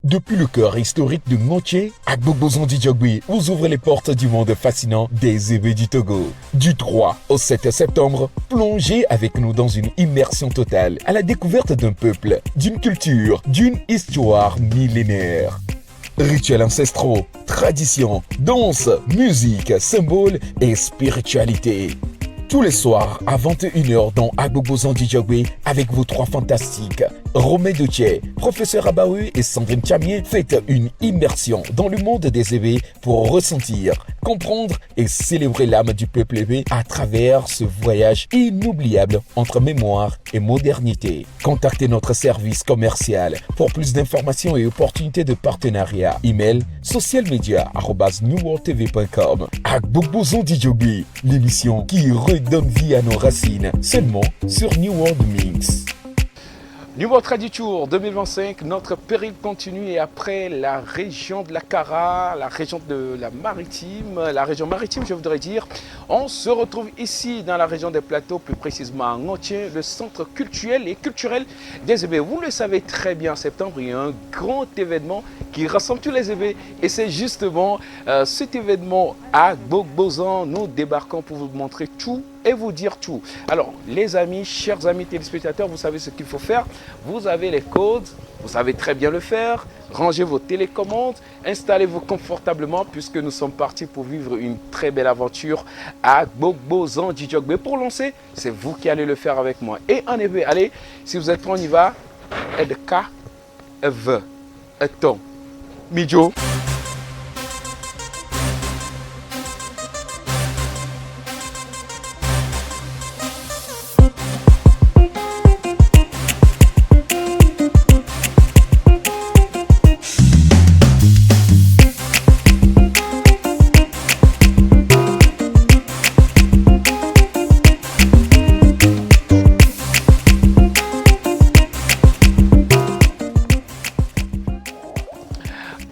Depuis le cœur historique de Ngotié, Agbogbozon-Djogui vous ouvre les portes du monde fascinant des Ébés du Togo. Du 3 au 7 septembre, plongez avec nous dans une immersion totale à la découverte d'un peuple, d'une culture, d'une histoire millénaire. Rituels ancestraux, traditions, danse, musique, symboles et spiritualité. Tous les soirs à 21h dans Agbogbozon-Djogui avec vos trois fantastiques. Romain Doutier, professeur Abaoui et Sandrine Chamier, faites une immersion dans le monde des Ébés pour ressentir, comprendre et célébrer l'âme du peuple Ébé à travers ce voyage inoubliable entre mémoire et modernité. Contactez notre service commercial pour plus d'informations et opportunités de partenariat. Email socialmedia@newworldtv.com. Agbogbozon-Djogui, l'émission qui redonne vie à nos racines, seulement sur New World Mix. New World Tradi Tour 2025, notre périple continue et après la région de la Kara, la région de la maritime je voudrais dire, on se retrouve ici dans la région des plateaux, plus précisément à Ngotié, le centre culturel et culturel des Ébés. Vous le savez très bien, en septembre, il y a un grand événement qui rassemble tous les Ébés et c'est justement cet événement à Agbogbozon. Nous débarquons pour vous montrer tout et vous dire tout. Alors, les amis, chers amis téléspectateurs, vous savez ce qu'il faut faire. Vous avez les codes, vous savez très bien le faire. Rangez vos télécommandes, installez-vous confortablement puisque nous sommes partis pour vivre une très belle aventure à Agbogbozon-Djogui. Pour lancer, c'est vous qui allez le faire avec moi. Et en effet, allez, si vous êtes prêts, on y va. Edka, Eve, Eton, Midjo.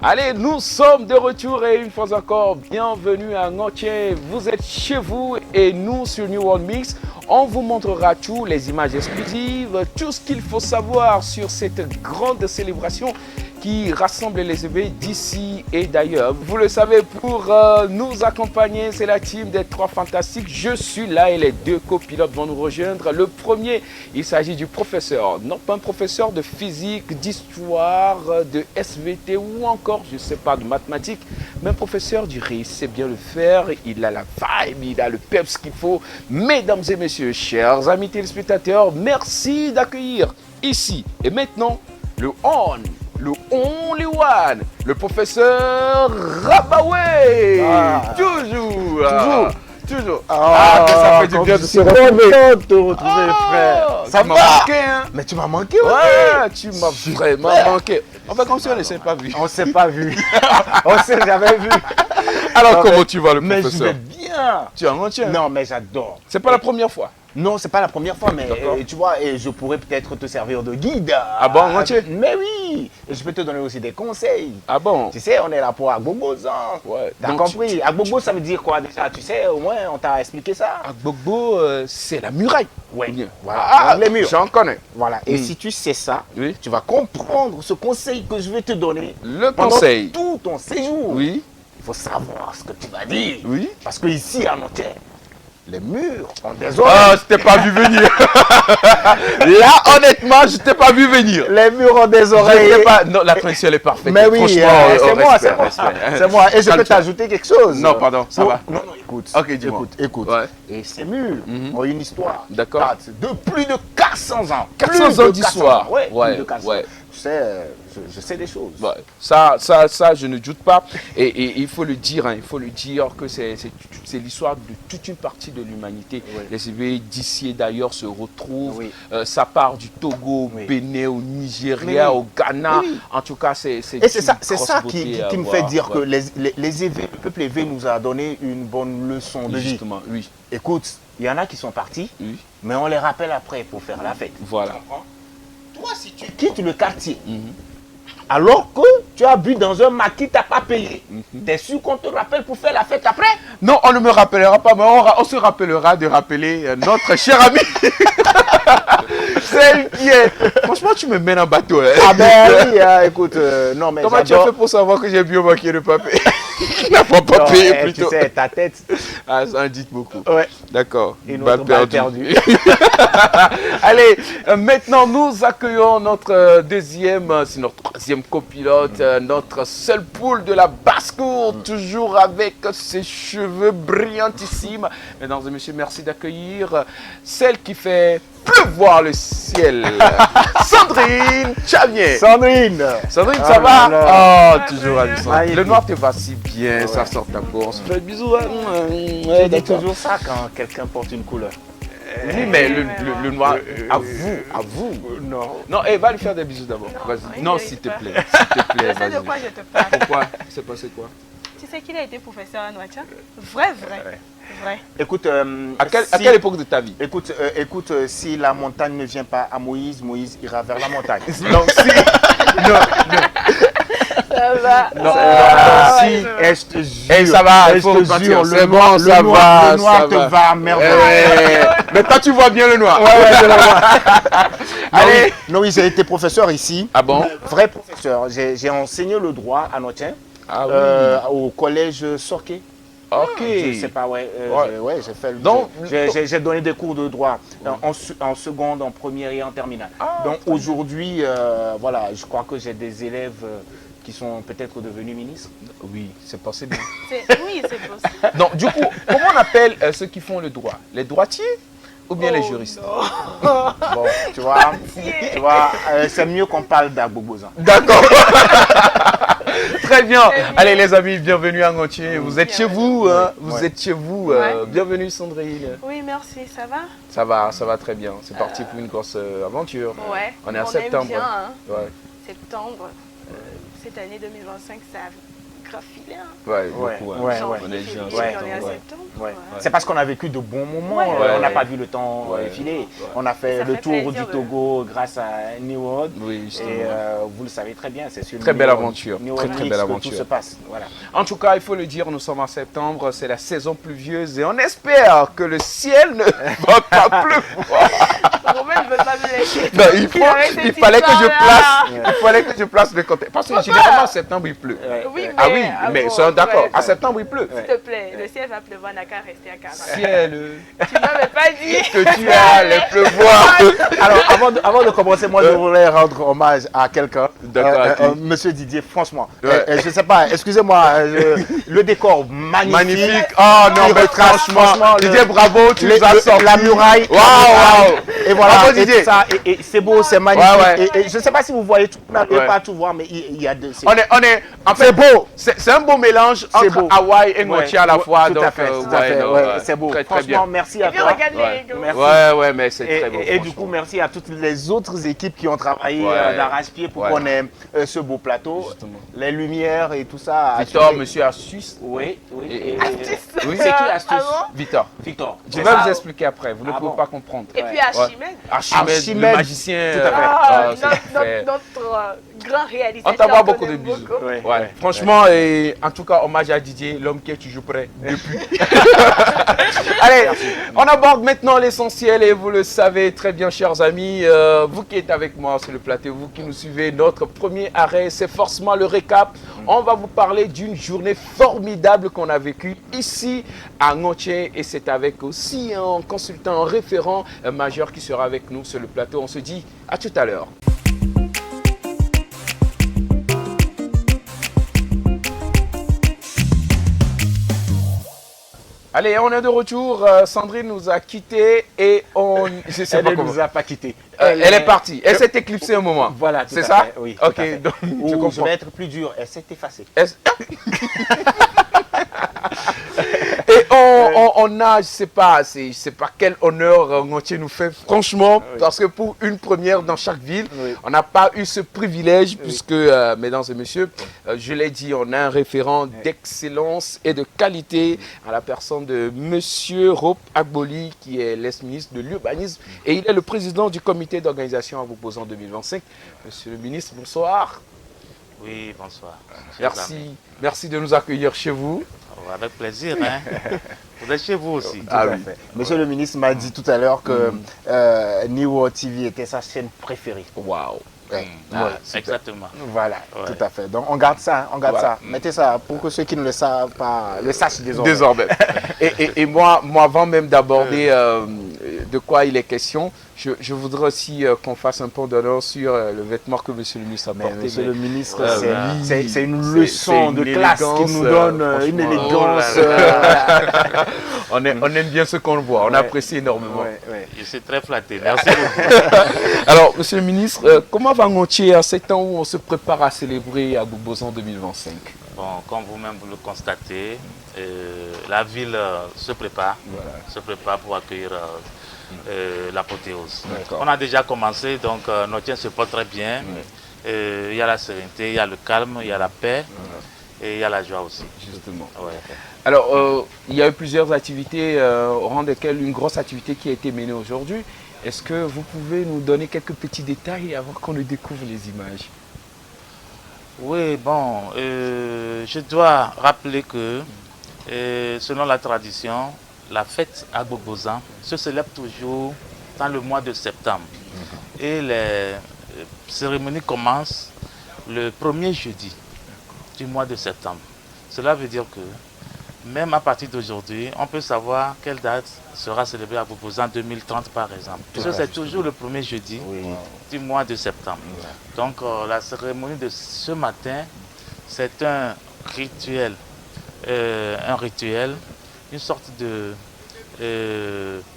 Allez, nous sommes de retour et une fois encore, bienvenue à Ngotié. Vous êtes chez vous et nous sur New World Mix, on vous montrera tout, les images exclusives, tout ce qu'il faut savoir sur cette grande célébration qui rassemble les Ébés d'ici et d'ailleurs. Vous le savez, pour nous accompagner, c'est la team des trois fantastiques. Je suis là et les deux copilotes vont nous rejoindre. Le premier, il s'agit du professeur, non pas un professeur de physique, d'histoire, de SVT ou encore, je ne sais pas, de mathématiques, mais un professeur du riz, c'est bien le faire. Il a la vibe, il a le peps qu'il faut. Mesdames et messieurs, chers amis téléspectateurs, merci d'accueillir ici et maintenant le only one, le professeur Rabaoui. Toujours. Ça fait du bien de se retrouver. Content de te retrouver, frère. Ça m'a manqué, hein. Mais tu m'as manqué, ouais. Tu m'as vraiment manqué. On fait comme si on ne s'est pas vu. On ne s'est pas vu. On s'est jamais vu. Alors, non, comment tu vas, le mais professeur? je vais bien. Tu es en entier? Non, mais j'adore. C'est pas la première fois? Non, c'est pas la première fois, mais tu vois, et je pourrais peut-être te servir de guide. Ah bon, entier? Mais oui, et je peux te donner aussi des conseils. Ah bon? Tu sais, on est là pour Agbogbozon. Ouais. T'as compris? Agbogbozon, ça veut dire quoi déjà? Tu sais, au moins, on t'a expliqué ça. Agbogbo, c'est la muraille. Ouais. Voilà. Ah, les murs. J'en connais. Voilà. Et si tu sais ça, oui, tu vas comprendre ce conseil que je vais te donner. Le conseil. Pendant tout ton séjour. Oui. Il faut savoir ce que tu vas dire. Oui. Parce que ici, à Ngotié, les murs ont des oreilles. Ah, je t'ai pas vu venir. Là, honnêtement, je t'ai pas vu venir. Les murs ont des oreilles. Non, la transition est parfaite. Mais oui, c'est moi, c'est moi. respect. C'est moi. Et je peux t'ajouter quelque chose. Non, pardon, ça va. Non, écoute. Ok, dis-moi. Écoute. Ouais. Et ces murs ont une histoire. D'accord. De plus de 400 ans. 400 ans d'histoire. Ouais, ouais, plus de 400 ans. Tu sais, je sais des choses. Ouais. Ça, je ne doute pas. Et il faut le dire, que c'est l'histoire de toute une partie de l'humanité. Oui. Les Ébés d'ici et d'ailleurs se retrouvent. Oui. Ça part du Togo, au Bénin, au Nigeria, au Ghana. Oui. En tout cas, c'est ça qui me fait dire que les Ébés, le peuple Ébé nous a donné une bonne leçon de vie. Justement, oui. Écoute, il y en a qui sont partis, Oui. mais on les rappelle après pour faire la fête. Voilà. Toi, si tu quittes le quartier, alors que tu as bu dans un maquis, tu n'as pas payé, t'es sûr qu'on te rappelle pour faire la fête après? Non, on ne me rappellera pas, mais on se rappellera de rappeler notre cher ami. Celle qui est... Franchement, tu me mènes en bateau. Hein. Ah ben oui, écoute, non mais Comment tu as fait pour savoir que j'ai bien manqué de papier? Il n'a pas payé plutôt. Tu sais, ta tête. Ah, ça en dit beaucoup. Ouais. D'accord. Et notre balle perdue. Allez, maintenant nous accueillons notre deuxième, c'est notre troisième copilote, notre seule poule de la basse-cour, toujours avec ses cheveux brillantissimes. Mesdames et messieurs, merci d'accueillir celle qui fait pleuvoir le ciel, Sandrine Chavier. Sandrine, Sandrine, Ah ça va? là Oh, toujours ravissant. Magnifique. Le noir te va si bien, ça sort ta peau. On se fait des bisous. Hein? tu dis toujours ça quand quelqu'un porte une couleur. Oui, mais le noir, à vous. Non. Non, va lui faire des bisous d'abord. Vas-y. oui, Non, oui, s'il te oui. plaît. S'il te plaît, Je sais de quoi vas-y. je te parle. Pourquoi? C'est passé quoi? Tu sais qu'il a été professeur à Noacha? Vrai. Écoute, À quelle époque de ta vie? écoute, si la montagne ne vient pas à Moïse, Moïse ira vers la montagne. Donc si... Ça va. Non, Si, je te jure. Eh, ça va, il je faut te repartir. jure, C'est le bon, noir, ça le noir, va, le noir ça te va. va à merveille. Mais toi, tu vois bien le noir. Je le vois. Allez. Non, oui, j'ai été professeur ici. Ah bon? Vrai professeur. J'ai enseigné le droit à Notien, Ah oui. au collège Sorquet. Ok. Je sais pas, ouais. J'ai fait le. Donc, j'ai donné des cours de droit en seconde, en première et en terminale. Ah, Donc aujourd'hui, voilà, je crois que j'ai des élèves qui sont peut-être devenus ministres. Oui, c'est passé bien. Oui, c'est possible. Donc, du coup, comment on appelle ceux qui font le droit? Les droitiers ou bien les juristes? Bon, tu vois, c'est mieux qu'on parle d'Agbogbosan. D'accord. Très bien. Allez les amis, bienvenue à Ngotier. Vous êtes chez vous, hein? Vous êtes chez vous. Bienvenue Sandrine. Oui, merci. Ça va? Ça va très bien. C'est parti pour une grosse aventure. Ouais. On est en septembre. Aime bien, hein. Ouais. Septembre. Cette année 2025, ça a grave filé. Hein. Ouais, beaucoup. Hein. Ouais. Janvier, On est février, en on est septembre, à ouais. septembre. Ouais. Ouais. C'est parce qu'on a vécu de bons moments. Ouais. On n'a Ouais. pas vu le temps Ouais. filer. Ouais. On a fait Ça le fait tour plaisir du de- Togo grâce à New World. Oui, justement. Et vous le savez très bien, c'est sur Très New belle World- aventure. New Très, World très Mix belle que aventure. tout se passe. Voilà. En tout cas, il faut le dire, nous sommes en septembre, c'est la saison pluvieuse et on espère que le ciel ne va pas pleuvoir. Romain ne veut pas me laisser. Non, il fallait que je place le contexte. Parce que généralement en septembre il pleut. Oui, Ah oui, mais bon, c'est d'accord. ouais. En septembre il pleut. S'il te plaît, le ciel va pleuvoir, n'a qu'à rester à Cara. Ciel, Tu m'avais pas dit. que tu as le pleuvoir. Alors, avant de commencer, moi, je voudrais rendre hommage à quelqu'un. D'accord, à qui? Monsieur Didier, franchement. Ouais. Je sais pas, excusez-moi, le décor magnifique. Magnifique. Oh non, Qui mais retrace, franchement, le- Didier, bravo, tu nous as sorti. La muraille. Waouh. Et voilà, Bravo, et Didier. tout ça, et c'est beau, c'est magnifique. Ouais. Et je ne sais pas si vous voyez tout, vous n'arrivez Ouais. pas à tout voir, mais il y a de. On est, en fait, C'est beau. C'est un beau mélange C'est entre beau. Hawaï et Ngotier à la fois. Tout donc, à fait, tout à ouais, fait. non, Ouais, ouais. c'est beau. Très, très Franchement, bien. merci Et à puis toi. regarde les Ouais. rigolos. Merci. Ouais, mais c'est très beau. Et du coup, franchement. merci à toutes les autres équipes qui ont travaillé Ouais. d'arrache-pied pour Ouais. qu'on ait ce beau plateau. Justement. Les lumières et tout ça. Victor, assuré. monsieur Astuce. Oui, oui. Et- Oui, Oui. c'est qui Astuce? Ah bon? Victor. Victor. Je C'est vais ça. vous expliquer après, vous ne Ah pouvez bon. pas comprendre. Et puis Archimède. Archimède, Archimède. le magicien. Tout à fait. c'est- Notre grand réalisateur. On t'envoie qu'on beaucoup de aime bisous. beaucoup. Ouais. Ouais. Franchement, et en tout cas, hommage à Didier, l'homme qui est toujours prêt depuis. Allez, on aborde maintenant l'essentiel et vous le savez très bien, chers amis, vous qui êtes avec moi sur le plateau, vous qui nous suivez, notre premier arrêt, c'est forcément le récap. On va vous parler d'une journée formidable qu'on a vécue ici à Ngotier et c'est avec aussi un consultant, un référent majeur qui sera avec nous sur le plateau. On se dit à tout à l'heure. Allez, on est de retour. Sandrine nous a quittés et on... Je sais Elle pas ne comment. nous a pas quittés. Elle est partie. Elle s'est éclipsée un moment. Voilà, tout C'est à ça? fait, oui, tout Ok, à fait. donc tu Ou je comprends. vais être plus dur, elle s'est effacée. Et on a, je sais pas quel honneur Ngotier nous fait, franchement, parce que pour une première dans chaque ville, Oui. on n'a pas eu ce privilège, puisque, mesdames et messieurs, je l'ai dit, on a un référent d'excellence et de qualité à la personne de Monsieur Rope Agboli, qui est l'ex-ministre de l'Urbanisme, et il est le président du comité d'organisation à vous posant 2025. Monsieur le ministre, bonsoir. Oui, bonsoir. Merci de nous accueillir chez vous. Oh, avec plaisir. Hein. Vous êtes chez vous aussi. Tout à fait. Monsieur le ministre m'a dit tout à l'heure que New World TV était sa chaîne préférée. Waouh. Exactement. Voilà, tout à fait. Donc on garde ça, hein, on garde ça. Mettez ça pour que ceux qui ne le savent pas le sachent désormais. Et moi, avant même d'aborder de quoi il est question, je voudrais aussi qu'on fasse un peu d'honneur sur le vêtement que monsieur le ministre a porté. Monsieur le ministre, c'est c'est une leçon de classe qui nous donne une élégance. On aime bien ce qu'on voit, on apprécie énormément. Je suis très flatté, merci beaucoup. Alors, monsieur le ministre, comment va Ngotier à 7 ans où on se prépare à célébrer à Boubozan 2025? Bon, comme vous-même vous le constatez, la ville se prépare pour accueillir l'apothéose. On a déjà commencé, donc Ngotier se porte très bien. Il y a la sérénité, il y a le calme, il y a la paix et il y a la joie aussi. Justement. Ouais. Alors, il y a eu plusieurs activités, au rang desquelles une grosse activité qui a été menée aujourd'hui. Est-ce que vous pouvez nous donner quelques petits détails avant qu'on ne découvre les images? Oui, bon, je dois rappeler que selon la tradition, la fête à Boubozan se célèbre toujours dans le mois de septembre. Et les cérémonies commencent le premier jeudi du mois de septembre. Cela veut dire que même à partir d'aujourd'hui, on peut savoir quelle date sera célébrée à Boubozan 2030 par exemple. Puisque c'est toujours le premier jeudi du mois de septembre. Donc la cérémonie de ce matin, c'est un rituel, une sorte de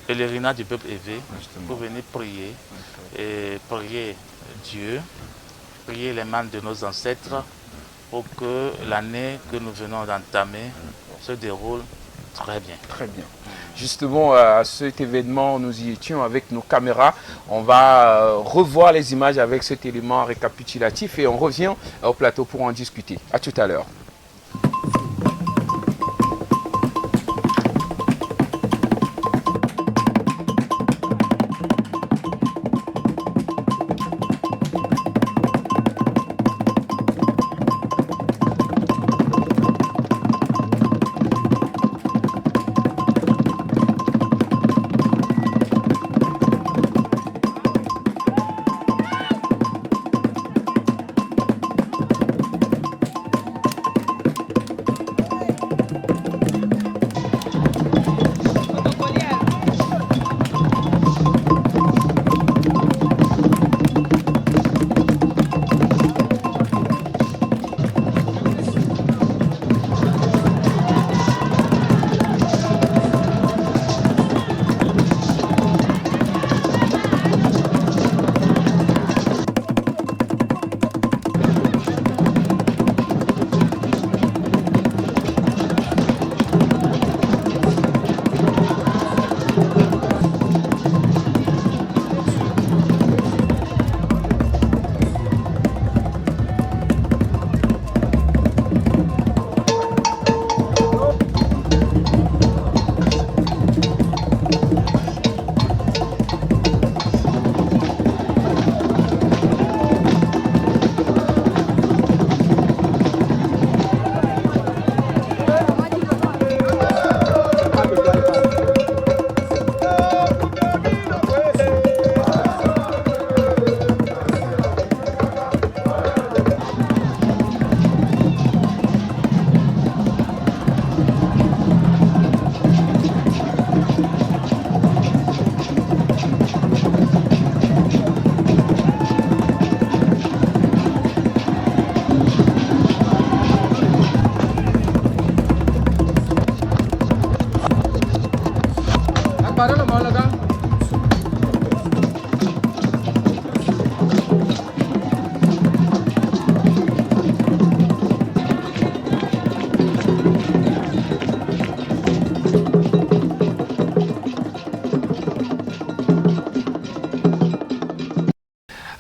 pèlerinage du peuple éveillé pour venir prier, et prier Dieu, prier les mains de nos ancêtres pour que l'année que nous venons d'entamer se déroule très bien. Très bien. Justement, à cet événement, nous y étions avec nos caméras. On va revoir les images avec cet élément récapitulatif et on revient au plateau pour en discuter. À tout à l'heure.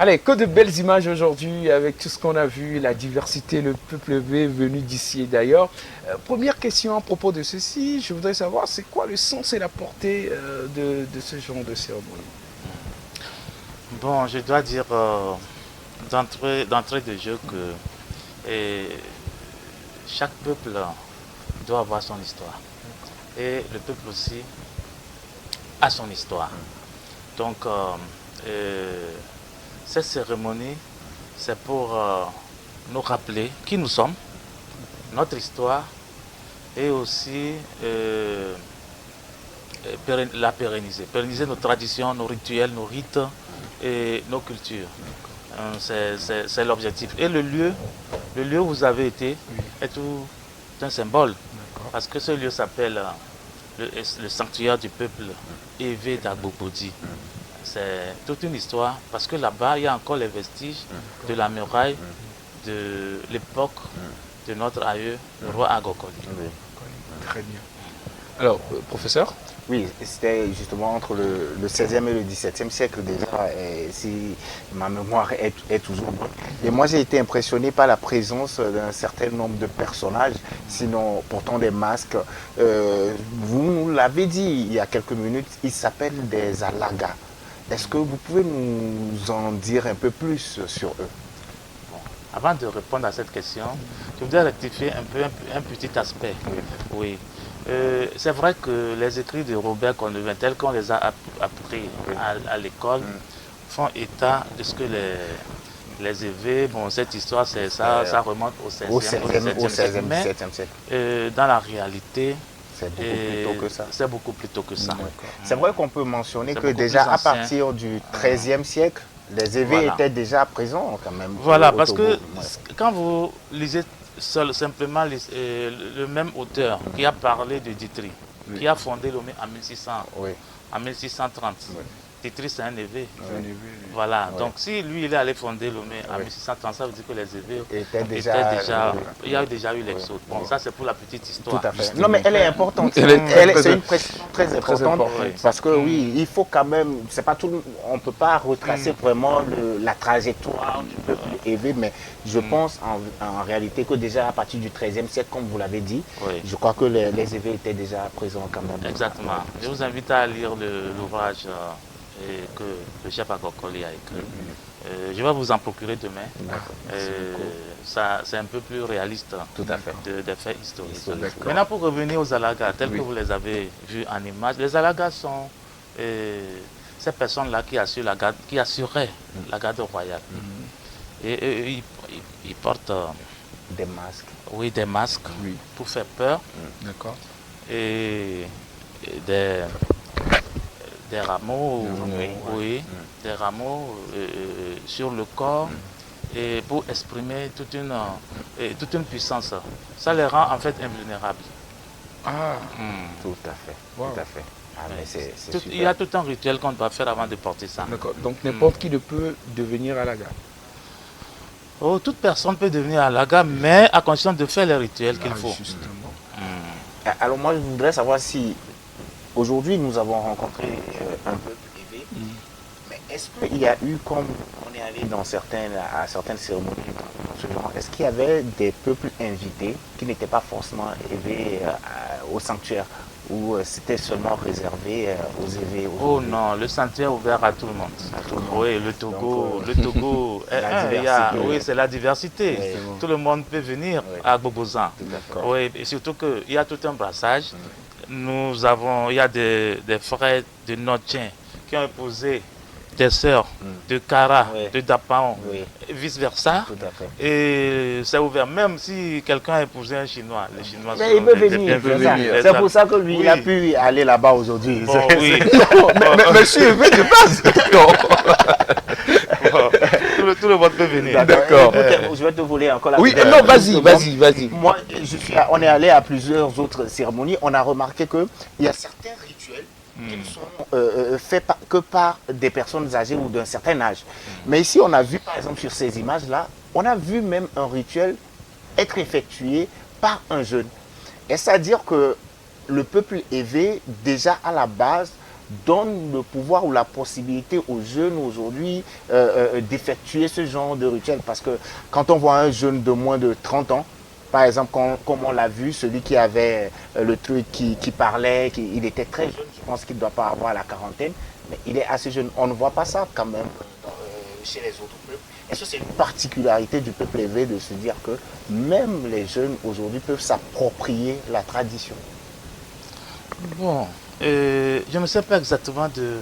Allez, que de belles images aujourd'hui avec tout ce qu'on a vu, la diversité, le peuple venu d'ici et d'ailleurs. Première question à propos de ceci, je voudrais savoir c'est quoi le sens et la portée de ce genre de cérémonie? Bon, je dois dire d'entrée de jeu que chaque peuple doit avoir son histoire. Et le peuple aussi a son histoire. Donc, cette cérémonie, c'est pour nous rappeler qui nous sommes, notre histoire, et aussi la pérenniser nos traditions, nos rituels, nos rites et nos cultures. C'est l'objectif. Et le lieu où vous avez été est tout un symbole. Parce que ce lieu s'appelle le sanctuaire du peuple Évé d'Agbogboudi. C'est toute une histoire parce que là-bas, il y a encore les vestiges de la muraille de l'époque de notre aïeux, le roi Agokoli. Très bien. Alors, professeur? Oui, c'était justement entre le 16e et le 17e siècle déjà, si ma mémoire est toujours bonne. Et moi, j'ai été impressionné par la présence d'un certain nombre de personnages, sinon portant des masques. Vous nous l'avez dit il y a quelques minutes, ils s'appellent des Alagas. Est-ce que vous pouvez nous en dire un peu plus sur eux? Avant de répondre à cette question, je voudrais rectifier un petit aspect. Oui. C'est vrai que les écrits de Robert Cornevin, tels qu'on les a appris à l'école, font état de ce que les évêques, bon, cette histoire, ça remonte au 16e siècle. Dans la réalité, c'est beaucoup plus tôt que ça. C'est vrai qu'on peut mentionner que déjà à partir du XIIIe siècle, les évêques étaient déjà présents quand même. Voilà, parce que quand vous lisez simplement le même auteur qui a parlé de Ditry, qui a fondé Lomé en 1630. Ditry, c'est un évêque. Voilà, donc si lui il est allé fonder Lomé en 1630, ça veut dire que les évêques étaient déjà il y a déjà eu l'exode. Bon, ça c'est pour la petite histoire. Tout à fait. Non, mais elle est importante. C'est une précision très importante parce que oui, il faut quand même, c'est pas tout, on peut pas retracer vraiment la trajectoire du peuple évé, mais je pense en réalité que déjà à partir du XIIIe siècle, comme vous l'avez dit, je crois que les évêques étaient déjà présents quand même. Exactement. Je vous invite à lire l'ouvrage que le chef Agokoli a écrit. Je vais vous en procurer demain. C'est un peu plus réaliste des faits historiques. Maintenant, pour revenir aux Alagas, tels que vous les avez vus en image, les Alagas sont ces personnes-là qui assuraient la garde royale. Et ils portent des masques. Oui, des masques pour faire peur. D'accord. Et des rameaux, des rameaux sur le corps et pour exprimer toute une puissance. Ça les rend en fait invulnérables. Tout à fait. Tout à fait. Ah, mais c'est il y a tout un rituel qu'on doit faire avant de porter ça. D'accord. Donc n'importe qui ne peut devenir Alaga. Oh, toute personne peut devenir Alaga, mais à condition de faire les rituels qu'il faut. Justement. Alors moi, je voudrais savoir si aujourd'hui nous avons rencontré un peuple évé, mais est-ce qu'il y a eu, comme on est allé à certaines cérémonies dans ce genre, est-ce qu'il y avait des peuples invités qui n'étaient pas forcément évés au sanctuaire, ou c'était seulement réservé aux évés? Oh non, le sanctuaire est ouvert à tout le monde. Oui, le Togo, c'est la diversité. Tout le monde peut venir à Gbogbosan. Oui, et surtout qu'il y a tout un brassage. Il y a des frères de Notien qui ont épousé des sœurs de Kara, de Dapaon, et vice-versa. Et c'est ouvert, même si quelqu'un a épousé un Chinois, les Chinois mais il peut venir. C'est pour ça que lui, il a pu aller là-bas aujourd'hui. Bon, mais je suis élevé de base. Tout le monde peut venir. D'accord. Je vais te voler encore la Oui, non, vas-y. Moi, on est allé à plusieurs autres cérémonies. On a remarqué qu'il y a certains rituels qui ne sont faits que par des personnes âgées ou d'un certain âge. Mais ici, on a vu, par exemple, sur ces images-là, on a vu même un rituel être effectué par un jeune. Est-ce à dire que le peuple évé, déjà à la base, donne le pouvoir ou la possibilité aux jeunes aujourd'hui d'effectuer ce genre de rituel? Parce que quand on voit un jeune de moins de 30 ans, par exemple, comme on l'a vu, celui qui avait le truc qui parlait, il était très jeune, je pense qu'il ne doit pas avoir la quarantaine, mais il est assez jeune. On ne voit pas ça quand même chez les autres peuples. Est-ce que c'est une particularité du peuple évé de se dire que même les jeunes aujourd'hui peuvent s'approprier la tradition? Bon, je ne sais pas exactement de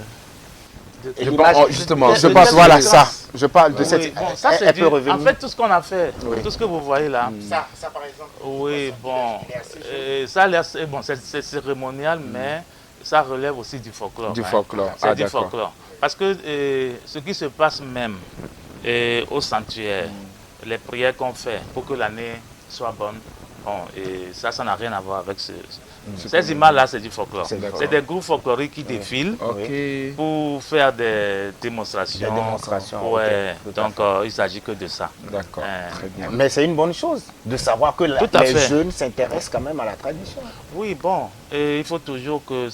Je pense, justement, je pense, voilà ça. Je parle de cette. Bon, ça c'est peut revenir. en fait, tout ce qu'on a fait, Oui. tout ce que vous voyez là, Ça par exemple. oui, bon, il est assez ça, bon, c'est cérémonial, mais ça relève aussi du folklore. Du hein. folklore. C'est Ah, du d'accord. folklore. Parce que ce qui se passe même au sanctuaire, les prières qu'on fait pour que l'année soit bonne, bon, et ça n'a rien à voir avec ces images-là, c'est du folklore. C'est des groupes folkloriques qui défilent Ok. pour faire des démonstrations. Des démonstrations, Ouais, ok, tout à donc il ne s'agit que de ça. D'accord. Hein. Très bien. Mais c'est une bonne chose de savoir que Tout à les fait. jeunes s'intéressent quand même à la tradition. Oui, bon, et il faut toujours que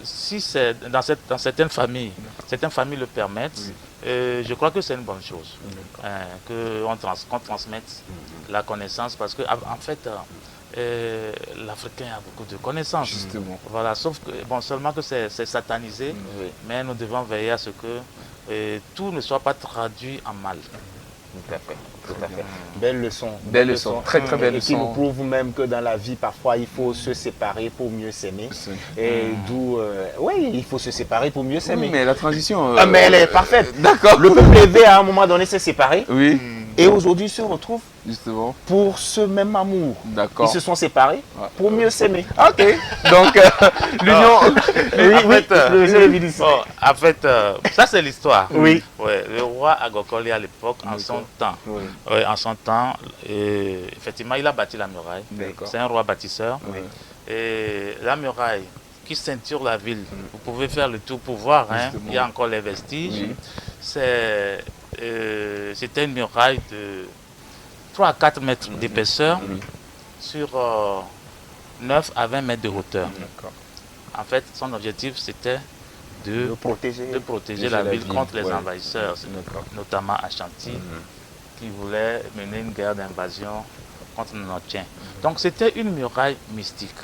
si c'est dans certaines familles le permettent, je crois que c'est une bonne chose qu'on transmette la connaissance parce que en fait l'Africain a beaucoup de connaissances. Justement. Voilà, sauf que bon, seulement que c'est satanisé, mais nous devons veiller à ce que tout ne soit pas traduit en mal. Tout à fait. Tout à fait. Belle leçon. Belle leçon. Très très belle Et qui nous leçon. prouve même que dans la vie, parfois, il faut se séparer pour mieux s'aimer. Et d'où, oui, il faut se séparer pour mieux s'aimer. Oui, mais la transition. Ah, mais elle est parfaite. D'accord. Le peuple élevé, à un moment donné, s'est séparé. Oui, Et aujourd'hui, se retrouve justement. pour ce même amour. D'accord. Ils se sont séparés Ouais. pour mieux s'aimer. Ok. Donc, l'union. En fait, bon, en fait, ça c'est l'histoire. Oui. Ouais, le roi Agokoli à l'époque, en son temps, Oui. ouais, en son temps, effectivement, il a bâti la muraille. D'accord. C'est un roi bâtisseur. Oui. Et la muraille qui ceinture la ville, vous pouvez faire le tour pour voir, hein, Justement. il y a encore les vestiges. Oui. C'était une muraille de 3 à 4 mètres d'épaisseur sur 9 à 20 mètres de hauteur. D'accord. En fait, son objectif, c'était De de protéger. protéger la ville contre les ouais. envahisseurs, D'accord. notamment Ashanti, qui voulaient mener une guerre d'invasion contre nos Notiens. Donc c'était une muraille mystique.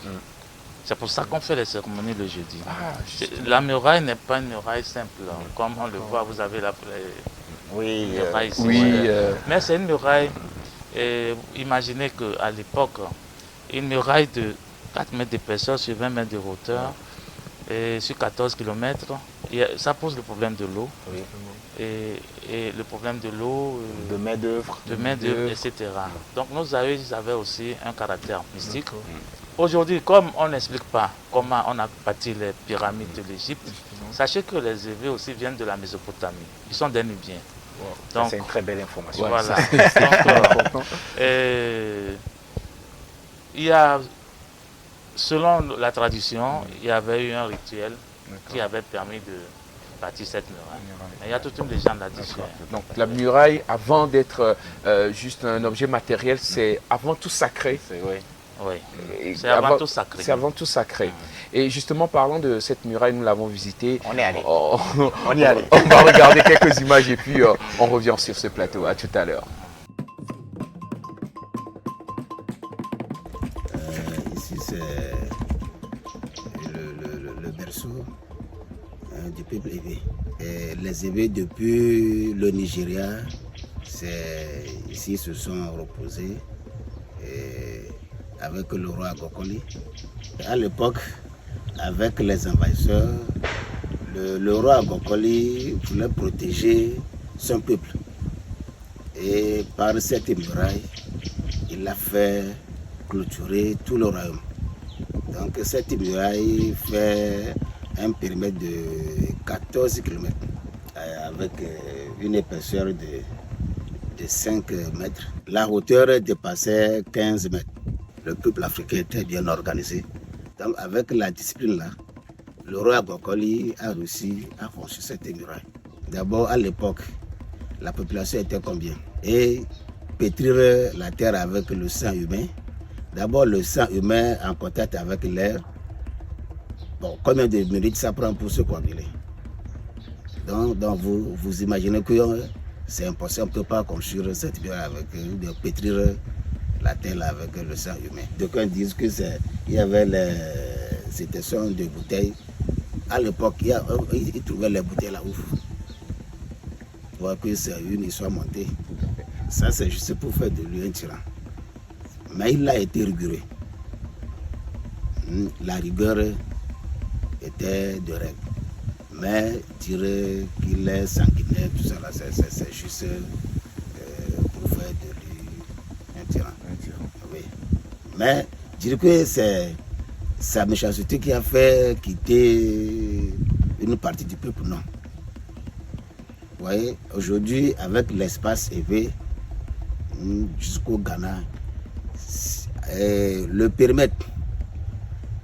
C'est pour ça qu'on fait les cérémonies le jeudi. La muraille n'est pas une muraille simple, comme on le voit, vous avez la Oui. muraille ici. Oui. Mais c'est une muraille, imaginez qu'à l'époque, une muraille de 4 mètres d'épaisseur sur 20 mètres de hauteur, et sur 14 km, ça pose le problème de l'eau. Oui. Et le problème de l'eau, De main d'œuvre. de main-d'œuvre, etc. Donc nos aïeux ils avaient aussi un caractère mystique. Aujourd'hui, comme on n'explique pas comment on a bâti les pyramides de l'Égypte, sachez que les Évés aussi viennent de la Mésopotamie. Ils sont des Nubiens. Donc, C'est une très belle information. Ouais, voilà. ça, Donc, il y a, selon la tradition, il y avait eu un rituel qui avait permis de bâtir cette muraille. Mais il y a toute une légende là-dessus. Donc, la muraille, avant d'être juste un objet matériel, c'est avant tout sacré. Oui. Oui, Et c'est avant tout sacré. C'est avant tout sacré. Et justement, parlant de cette muraille, nous l'avons visitée. On est allé. Oh, On y est allé. on va regarder quelques images et puis on revient sur ce plateau. À tout à l'heure. Ici, c'est le berceau du peuple évé. Et les évés, depuis le Nigeria, ici se sont reposés avec le roi Agokoli. À l'époque, avec les envahisseurs, le roi Agokoli voulait protéger son peuple. Et par cette muraille, il a fait clôturer tout le royaume. Donc cette muraille fait un périmètre de 14 km avec une épaisseur de 5 mètres. La hauteur dépassait 15 mètres. Le peuple africain était bien organisé. Donc avec la discipline là, le roi Agokoli a réussi à construire cette muraille. D'abord à l'époque, la population était combien? Et pétrir la terre avec le sang humain. D'abord le sang humain en contact avec l'air. Bon, combien de minutes ça prend pour se coaguler? Donc vous imaginez que c'est impossible, on ne peut pas construire cette muraille de pétrir la terre avec le sang humain. Donc on dit que il y avait ces tessons de bouteilles. À l'époque, ils trouvaient les bouteilles là où. voir que c'est une histoire montée. Ça, c'est juste pour faire de lui un tyran. Mais il a été rigoureux. La rigueur était de règle. Mais dire qu'il est sanguinaire, tout ça, c'est juste pour faire de lui un tyran. Oui. Mais dire que c'est sa méchanceté qui a fait quitter une partie du peuple, non. Vous voyez, aujourd'hui, avec l'espace élevé jusqu'au Ghana, le périmètre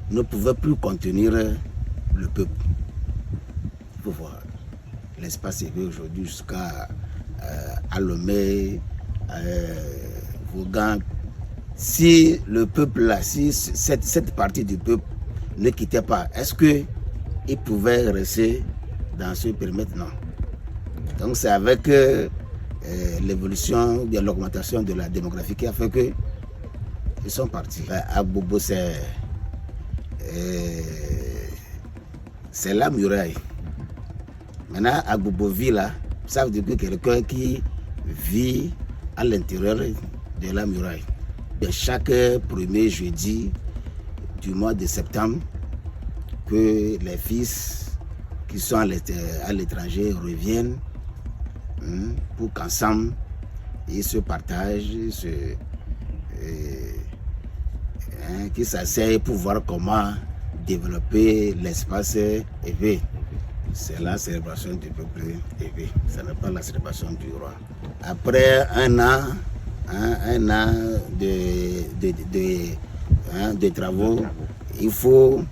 ne pouvait plus contenir le peuple. Il faut voir l'espace élevé aujourd'hui jusqu'à Lomé, Vaughan. Si le peuple là, si cette partie du peuple ne quittait pas, est-ce qu'il pouvait rester dans ce périmètre? Non. Donc c'est avec l'évolution, bien l'augmentation de la démographie qui a fait que ils sont partis. Agbobo, c'est la muraille. Maintenant, Agbobo vit là, ça veut dire que quelqu'un qui vit à l'intérieur de la muraille. Et chaque premier jeudi du mois de septembre, que les fils qui sont à l'étranger reviennent pour qu'ensemble ils se partagent, qu'ils s'asseyent pour voir comment développer l'espace élevé. C'est la célébration du peuple élevé, ce n'est pas la célébration du roi. Après un an de travaux, il faut,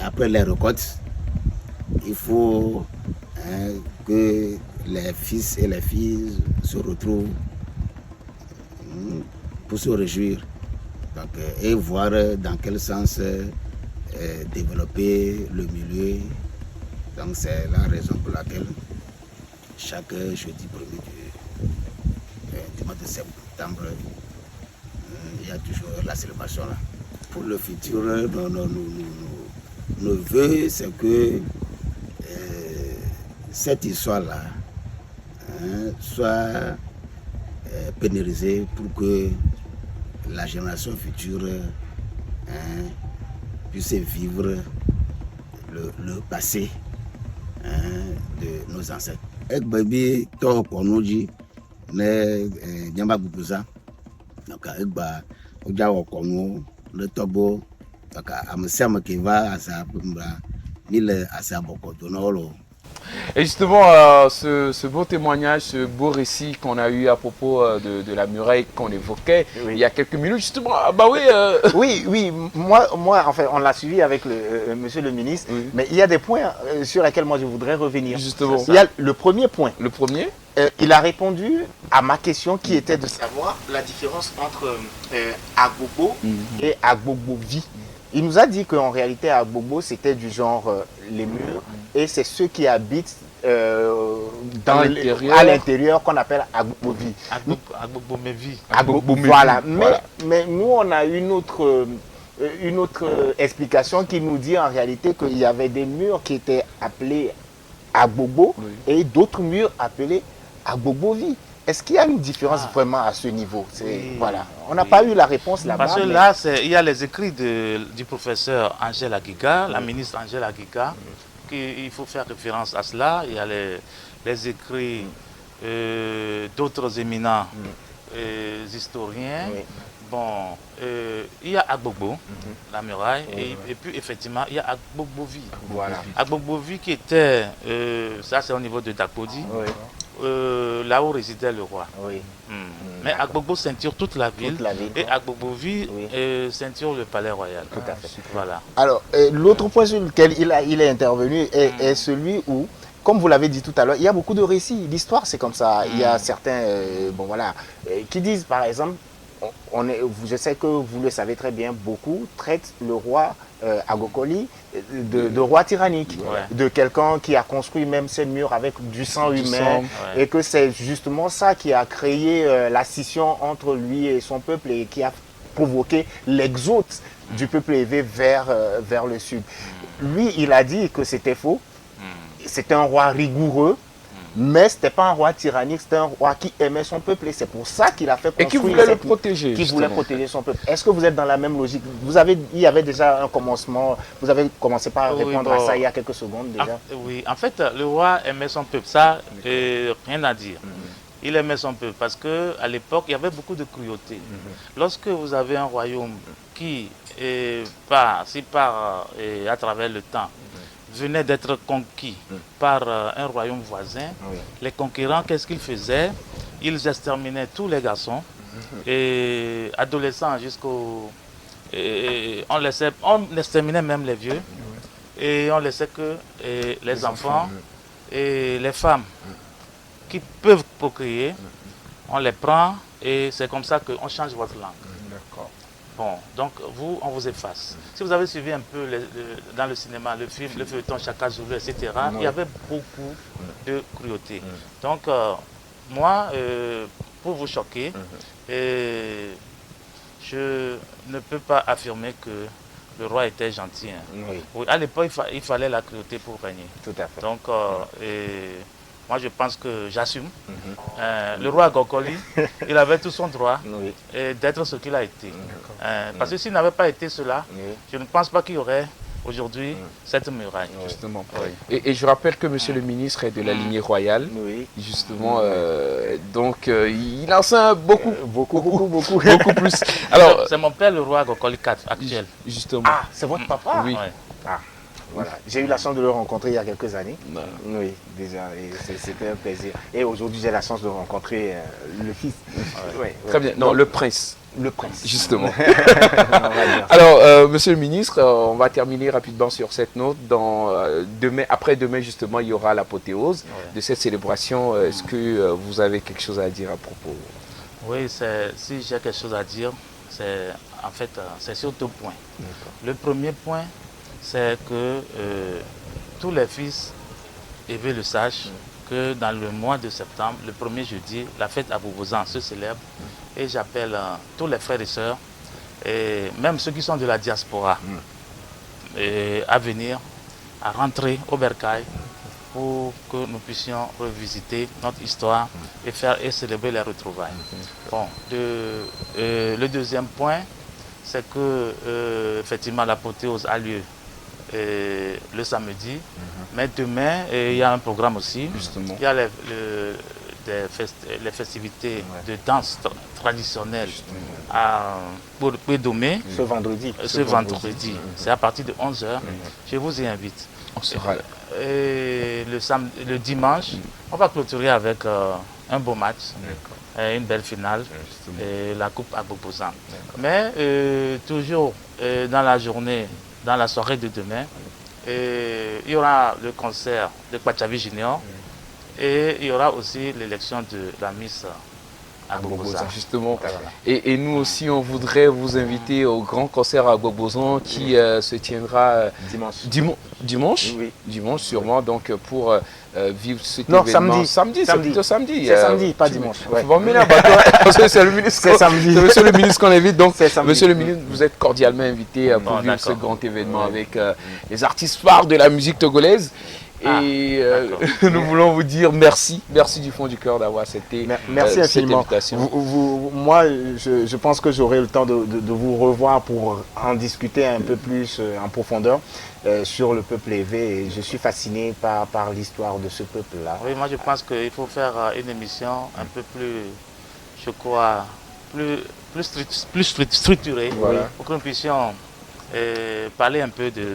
après les récoltes, il faut que les fils et les filles se retrouvent pour se réjouir. Donc, et voir dans quel sens développer le milieu. Donc c'est la raison pour laquelle chaque jeudi 1er du mois de septembre, il y a toujours la célébration là. Pour le futur, nos voeux, c'est que cette histoire-là soit pénalisée pour que la génération future puisse vivre le passé de nos ancêtres. Ekbabi to konuji ne nyamba bubuza donc ekba oja okonu le tobo donc amsiam qui va à sa mille à sa boko donolo. Et justement, ce beau témoignage, ce beau récit qu'on a eu à propos de la muraille qu'on évoquait il y a quelques minutes, justement, oui, moi, enfin, on l'a suivi avec monsieur le ministre, mais il y a des points sur lesquels moi je voudrais revenir. Justement. Il y a le premier point. Le premier il a répondu à ma question qui était de savoir la différence entre Agbobo et Agbobo-vie. Il nous a dit qu'en réalité, Agbobo, c'était du genre les murs, et c'est ceux qui habitent à l'intérieur qu'on appelle Agbobo-vie. Agbobo-mevi. Voilà. Mais nous, on a une autre explication qui nous dit en réalité qu'il y avait des murs qui étaient appelés Agbobo et d'autres murs appelés Agbobo-vie. Est-ce qu'il y a une différence vraiment à ce niveau? Voilà. On n'a pas eu la réponse là-bas. Parce que là, il y a les écrits du professeur Angèle Aguiga, la ministre Angèle Aguiga, qu'il faut faire référence à cela. Il y a les écrits d'autres éminents historiens. Bon, il y a Agbobo, la muraille, et puis effectivement, il y a Agbobo-vie. Voilà. Agbobo-vie qui était, ça c'est au niveau de Dakodi, là où résidait le roi. Mais Agbobo ceinture toute la ville, et Agbobo-vie ceinture le palais royal. Tout à fait. Voilà. Alors, l'autre point sur lequel il est intervenu est celui où, comme vous l'avez dit tout à l'heure, il y a beaucoup de récits. L'histoire, c'est comme ça. Il y a certains qui disent, par exemple, je sais que vous le savez très bien, beaucoup traitent le roi Agokoli de roi tyrannique, de quelqu'un qui a construit même ces murs avec du sang humain, et que c'est justement ça qui a créé la scission entre lui et son peuple et qui a provoqué l'exode du peuple élevé vers le sud. Lui, il a dit que c'était faux, c'était un roi rigoureux, Mais ce n'était pas un roi tyrannique, c'était un roi qui aimait son peuple. Et c'est pour ça qu'il a fait construire. Et qui voulait le protéger. Qui voulait protéger son peuple. Est-ce que vous êtes dans la même logique? Il y avait déjà un commencement. Vous avez commencé par répondre à ça il y a quelques secondes déjà. Oui, en fait, le roi aimait son peuple. Ça, rien à dire. Il aimait son peuple parce qu'à l'époque, il y avait beaucoup de cruauté. Lorsque vous avez un royaume qui, à travers le temps, venait d'être conquis par un royaume voisin, les conquérants, qu'est-ce qu'ils faisaient? Ils exterminaient tous les garçons, et adolescents jusqu'au... On exterminait même les vieux, et on laissait que les enfants et les femmes qui peuvent procréer, on les prend, et c'est comme ça qu'on change votre langue. D'accord. Bon, donc vous, on vous efface. Si vous avez suivi un peu dans le cinéma, le film, le feuilleton Chaka Zulu, etc., il y avait beaucoup de cruauté. Donc, moi, pour vous choquer, je ne peux pas affirmer que le roi était gentil. Oui, à l'époque, il fallait la cruauté pour régner. Tout à fait. Donc, moi, je pense que j'assume. Le roi Gokoli, il avait tout son droit d'être ce qu'il a été. Parce que s'il n'avait pas été cela, je ne pense pas qu'il y aurait aujourd'hui cette muraille. Justement. Et je rappelle que monsieur le ministre est de la lignée royale. Justement, donc il enseigne beaucoup plus. Alors, c'est mon père, le roi Gokoli IV, actuel. Justement. Ah, c'est votre papa? Oui. Ah. Voilà. J'ai eu la chance de le rencontrer il y a quelques années. Oui, déjà, c'était un plaisir. Et aujourd'hui, j'ai la chance de rencontrer le fils. Très bien. Non, le prince. Le prince. Justement. Alors, monsieur le ministre, on va terminer rapidement sur cette note. Après-demain, justement, il y aura l'apothéose de cette célébration. Est-ce que vous avez quelque chose à dire à propos? Oui, si j'ai quelque chose à dire, c'est sur 2 points. Le premier point, c'est que tous les fils élevés le sachent que dans le mois de septembre, le premier jeudi, la fête à Boubozan se célèbre. Et j'appelle tous les frères et sœurs, et même ceux qui sont de la diaspora, à venir, à rentrer au Bercail pour que nous puissions revisiter notre histoire et célébrer les retrouvailles. Bon, le deuxième point, c'est que effectivement l'apothéose a lieu le samedi, mais demain il y a un programme aussi. Justement. Il y a les festivités de danse traditionnelle pour Pédomé. Ce vendredi. C'est à partir de 11 h. Je vous y invite. On sera là. Et le dimanche, on va clôturer avec un beau match, une belle finale, et la coupe à Boubozan. Mais toujours dans la journée, dans la soirée de demain, il y aura le concert de Kwachavi Junior et il y aura aussi l'élection de la Miss à Boubozan. Justement. Et nous aussi, on voudrait vous inviter au grand concert à Boubozan qui se tiendra dimanche. Oui. Dimanche sûrement, donc pour vivre cet événement. Samedi. C'est samedi. C'est samedi, pas dimanche. Parce que c'est le ministre. C'est samedi. C'est monsieur le ministre qu'on invite. Donc, monsieur le ministre, vous êtes cordialement invité pour vivre ce grand événement avec les artistes phares de la musique togolaise. Et nous voulons vous dire merci du fond du cœur d'avoir accepté cette invitation. Moi, je pense que j'aurai le temps de vous revoir pour en discuter un peu plus en profondeur sur le peuple élevé. Et je suis fasciné par l'histoire de ce peuple-là. Oui, moi je pense qu'il faut faire une émission un peu plus, je crois, plus structurée pour que nous puissions parler un peu de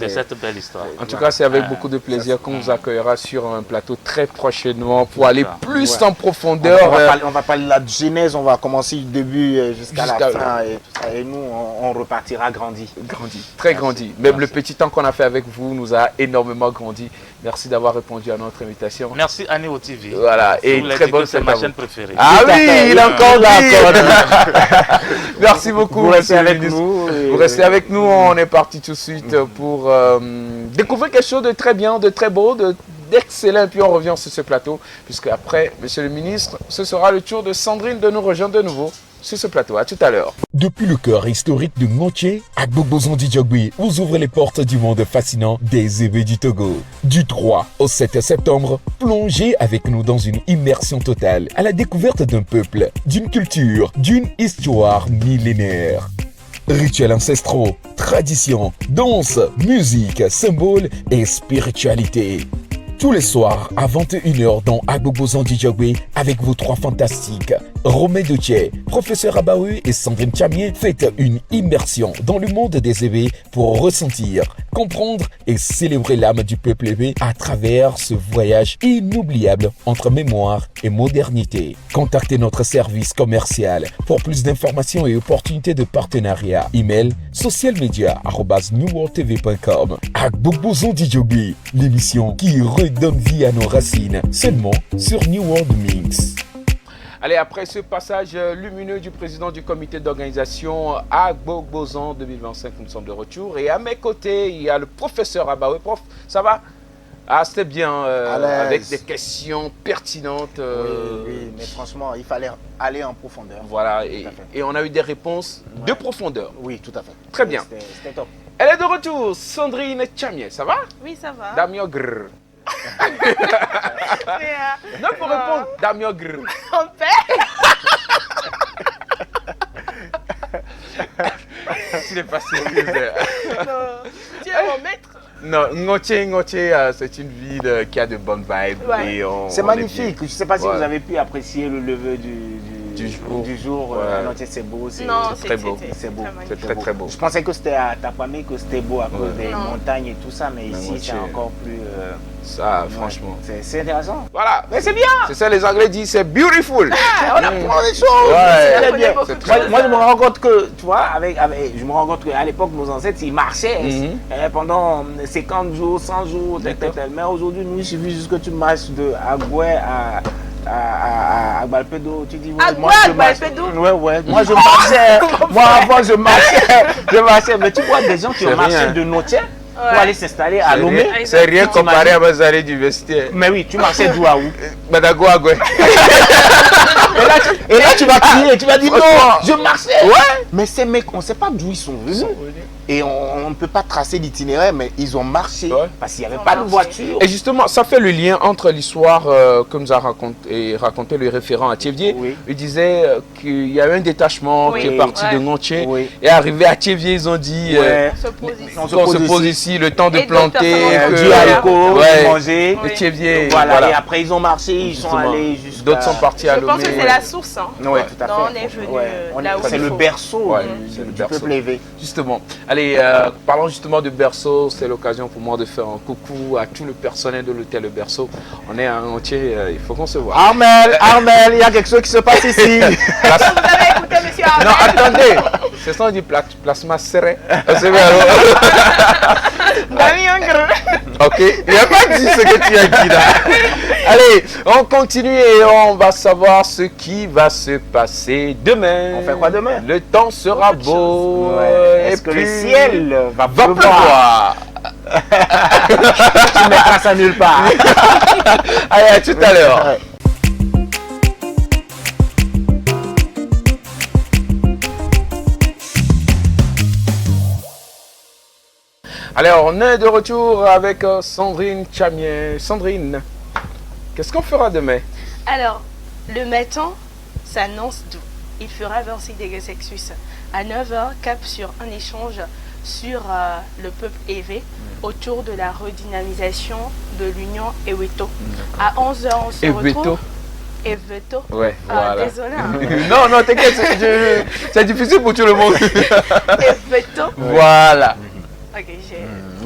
cette belle histoire. En tout cas, c'est avec beaucoup de plaisir qu'on vous accueillera sur un plateau très prochainement pour aller plus en profondeur. On va parler de la genèse, on va commencer du début jusqu'à la fin et nous, on repartira grandi. Très grandi. Même le petit temps qu'on a fait avec vous nous a énormément grandi. Merci d'avoir répondu à notre invitation. Merci Annie au TV. Voilà, et très bonne c'est ma chaîne préférée. Ah oui, il est encore là. Merci beaucoup. Vous restez avec nous. Vous restez avec nous, on est parti tout de suite pour découvrir quelque chose de très bien, de très beau, d'excellent. Puis on revient sur ce plateau, puisque après, monsieur le ministre, ce sera le tour de Sandrine de nous rejoindre de nouveau. sur ce plateau. À tout à l'heure. Depuis le cœur historique de Ngoche, Agbogbozon Djogui vous ouvre les portes du monde fascinant des Ébés du Togo. Du 3 au 7 septembre, plongez avec nous dans une immersion totale à la découverte d'un peuple, d'une culture, d'une histoire millénaire. Rituels ancestraux, traditions, danse, musique, symboles et spiritualité. Tous les soirs à 21h dans Agbogbozon Djogui avec vos trois fantastiques. Romé Doutier, professeur Abaoui et Sandrine Chamier faites une immersion dans le monde des Ébés pour ressentir, comprendre et célébrer l'âme du peuple Ébé à travers ce voyage inoubliable entre mémoire et modernité. Contactez notre service commercial pour plus d'informations et opportunités de partenariat. Email socialmedia@newworldtv.com. Agbogbozon Djogui, l'émission qui redonne vie à nos racines, seulement sur New World Mix. Allez, après ce passage lumineux du président du comité d'organisation Agbogbozon 2025, nous sommes de retour. Et à mes côtés, il y a le professeur Abaoui. Prof, ça va? Ah, c'était bien, avec des questions pertinentes. Oui, mais franchement, il fallait aller en profondeur. Voilà, et on a eu des réponses de profondeur. Oui, tout à fait. Très bien. C'était top. Elle est de retour, Sandrine Chamier, ça va? Oui, ça va. Damiogr. Non, pour répondre, Damiogr. On fait. Tu n'es pas sérieux. Tu es mon maître. Non, Ngoche, c'est une ville qui a de bonnes vibes. Ouais. C'est magnifique. Je ne sais pas si vous avez pu apprécier le lever du jour. Ouais. Ngoche, c'est beau. Non, très beau. C'est beau. C'est très très beau. Je pensais que c'était à Tapamé que c'était beau à cause des montagnes et tout ça, mais ici Ngoche, c'est encore plus. Ça, franchement. C'est intéressant. Voilà. Mais c'est bien. C'est ça, les Anglais disent, c'est beautiful. On apprend des choses. Ouais. C'est bien. très Moi, je me rends compte que, tu vois, je me rends compte qu'à l'époque, nos ancêtres, ils marchaient pendant 50 jours, 100 jours, tel. Mais aujourd'hui, nous, il suffit juste que tu marches de Agoué à Balpedo. Tu dis, moi, je marche. Ouais. Moi, je marchais. Moi, avant, je marchais. Mais tu vois des gens qui ont marché de Notier pour aller s'installer à Lomé. C'est rien comparé à mes années d'université. Mais oui, tu marchais d'où à où? Badago Agoué. Et là, tu vas crier, tu vas dire non, je marchais. Ouais. Mais ces mecs, on ne sait pas d'où ils sont venus. Et on ne peut pas tracer l'itinéraire, mais ils ont marché parce qu'il n'y avait pas de voiture. Et justement, ça fait le lien entre l'histoire que nous a raconté le référent à Thiévier. Oui. Il disait qu'il y a eu un détachement qui est parti de Ngoche. Oui. Et arrivé à Thiévier, ils ont dit On se on se pose ici, le temps de Et planter, du haricot, manger. de Thiévier. Voilà. Et après, ils ont marché, ils sont allés jusqu'à... D'autres sont partis à Je Lomé. pense que c'est la source. Hein. Oui, tout à fait. Non, on est venu là où c'est il le faut. berceau c'est le du berceau. peuple élevé. Justement. Allez, parlons justement de Berceau. C'est l'occasion pour moi de faire un coucou à tout le personnel de l'hôtel Le Berceau. On est un entier, il faut qu'on se voit. Armel, il y a quelque chose qui se passe ici. Vous avez écouté, monsieur Armel? Non, attendez. C'est ça, on dit plasma serré. Ok, il n'a pas dit ce que tu as dit là. Allez, on continue et on va savoir ce qui va se passer demain. On fait quoi demain? Le temps sera beau. Est-ce que le ciel va pleuvoir? pleuvoir. Tu mettras ça nulle part. Allez, à tout à l'heure. Alors, on est de retour avec Sandrine Chamier. Sandrine, qu'est-ce qu'on fera demain? Alors, le matin s'annonce doux. Il fera 26 degrés Celsius. À 9h, cap sur un échange sur le peuple évé autour de la redynamisation de l'Union Eweto. À 11h, on se retrouve... Eweto. Ouais, voilà. Désolé. Hein. Non, t'inquiète, c'est difficile pour tout le monde. Eweto. Voilà. Ok,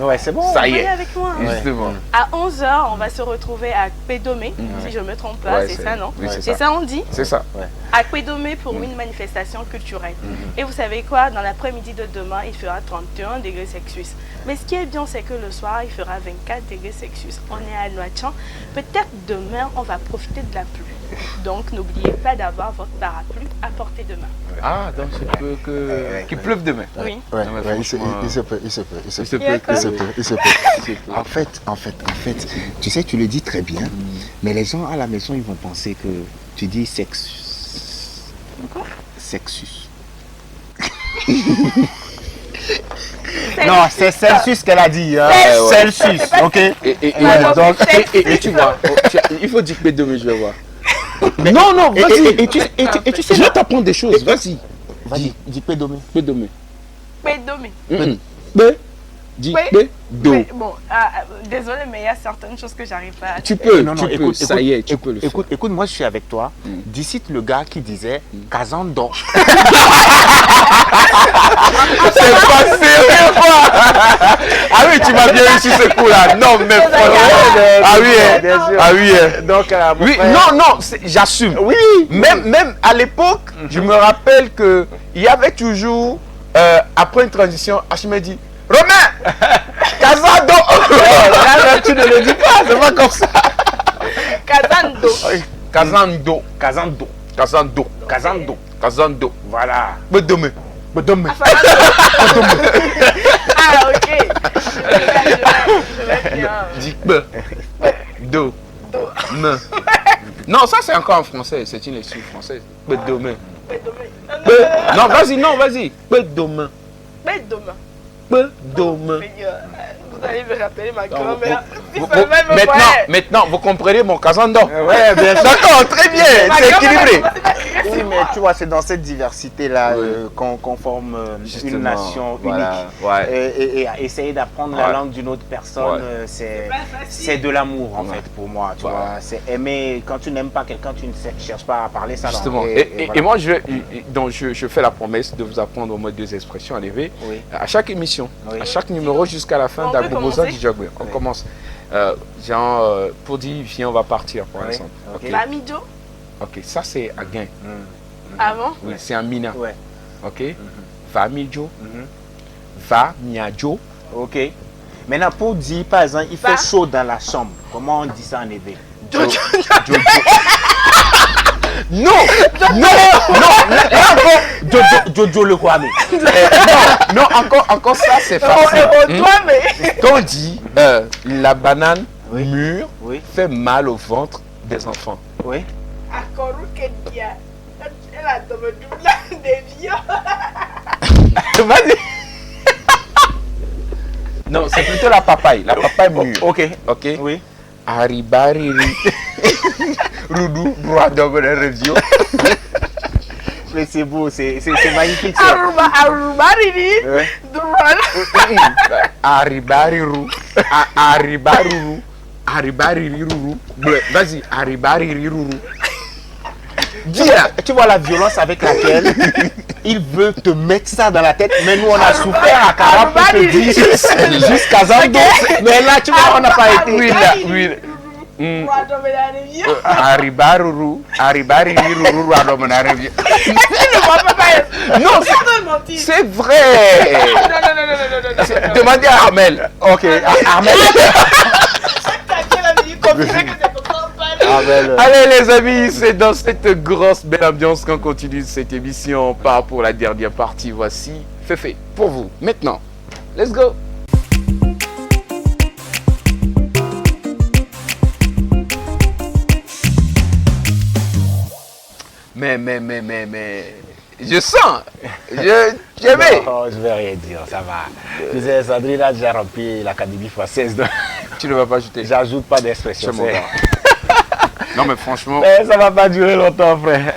Ouais, c'est bon. Ça y Venez est. avec moi. Justement. À 11h, on va se retrouver à Pédomé, si je ne me trompe pas, Ouais, c'est ça, non? Oui, c'est C'est ça, on dit? C'est ça. À Pédomé pour une manifestation culturelle. Et vous savez quoi? Dans l'après-midi de demain, il fera 31 degrés Celsius. Mais ce qui est bien, c'est que le soir, il fera 24 degrés Celsius. On est à Noachan. Peut-être demain, on va profiter de la pluie. Donc, n'oubliez pas d'avoir votre parapluie à portée de main. Ah, donc il peut qu'il pleuve demain. Oui. Ouais, Non, mais il se peut. Il se peut. En fait, tu sais, tu le dis très bien, mais les gens à la maison, ils vont penser que tu dis Sexus. Non, c'est Celsius qu'elle a dit. Hein. Celsius, ok. Et tu vois, il faut dire P2, je vais voir. Non, non, vas-y. Et tu sais, Je vais t'apprendre des choses, vas-y. vas-y, dis Pédomé. P2. Pédomé. B. Dis B. Do. Mais bon, désolé, mais il y a certaines choses que j'arrive pas à Tu faire. peux, Non, non, tu peux, ça y est, tu peux le faire. Écoute, moi je suis avec toi. D'ici le gars qui disait Kazando. C'est pas sérieux, quoi. Ah oui, tu m'as bien eu sur ce coup-là. Non, mais franchement. Ah oui, bien sûr. ah oui. Donc, mon Oui, frère- non, non, j'assume. Oui. Même à l'époque, je me rappelle que il y avait toujours, après une transition, Hachimé dit Romain, Kazando. Là, tu ne le dis pas, c'est pas comme ça. Kazando. Kazando. Kazando. Kazando. Kazando. Kazando. Voilà. Bedome. Bedome. Ah, ok. Je vais bien. Dis B. Do. Me. Non, ça c'est encore en français, c'est une lecture française. Bedome. Pédomé. Non, vas-y, non, vas-y. Bedome. Pédomé. Bedome. Vous allez me rappeler ma Vous- grand-mère. Si vous- seulement elle me voyait. maintenant, vous comprenez mon Kazando. Ouais, bien sûr. D'accord, très bien, Ma c'est grand-mère, équilibré. Oui, mais tu vois, c'est dans cette diversité-là Oui. qu'on forme Justement, une nation voilà, unique. ouais. Et à essayer d'apprendre la Ouais. langue d'une autre personne, Ouais. c'est de l'amour en Ouais. fait pour moi. Tu Ouais. vois, c'est aimer. Quand tu n'aimes pas quelqu'un, tu ne cherches pas à parler ça. Justement. Et voilà. moi, donc je fais la promesse de vous apprendre au moins 2 expressions à lever Oui. à chaque émission, Oui. à chaque numéro jusqu'à la fin On peut d'Agboboza commencer? du Jagwe. On Oui. commence. Pour dire, viens, on va partir, par Oui. exemple. Ok. Ok. Bamijo. Ok, ça c'est Aguin. Avant. Oui, c'est un Mina. Ouais. Ok. Va Mijo. Mhm. Va Miajo. Ok. Maintenant, pour dire, par exemple, il fait Va. chaud dans la chambre. Comment on dit ça en éveil? Jojo. Non, non, non, là encore, Jojo le Kwame. non, encore ça c'est facile. Toi, mais. Quand on dit la banane Oui. mûre Oui. fait mal au ventre des enfants. Oui. Akoru Kedia. Elle a tombé double des vieux. Vas-y. Non, c'est plutôt la papaye mûre. Ok. Ok. Oui. Aribariri. Rudu, droit de review. Mais c'est beau, c'est magnifique. ça. Aruba Riri. Ouais. Drone. Aribariru. Aribaruru. Aribariruru. Vas-y, Aribariruru. Dis là, tu vois la violence avec laquelle il veut te mettre ça dans la tête. Mais nous, on a souffert à Cara pour te dire jusqu'à Zando. Mais là, tu vois, on n'a pas été. Oui, là, oui. Droit tomber dans les vieux. Aribaruru. Aribariruru. Adomenarevie. Non, c'est vrai. Non. Demandez à Armel. Ok, Armel. Armel. Allez les amis, c'est dans cette grosse belle ambiance qu'on continue cette émission. On part pour la dernière partie. Voici Féfé pour vous. Maintenant, let's go. Mais, je sens, j'aimais. Oh, je vais rien dire, ça va. Tu sais, Sandrine a déjà rempli l'Académie française. Donc Tu ne vas pas ajouter. j'ajoute pas d'expression. C'est mon gars. Non mais franchement, Mais ça va pas durer longtemps, frère.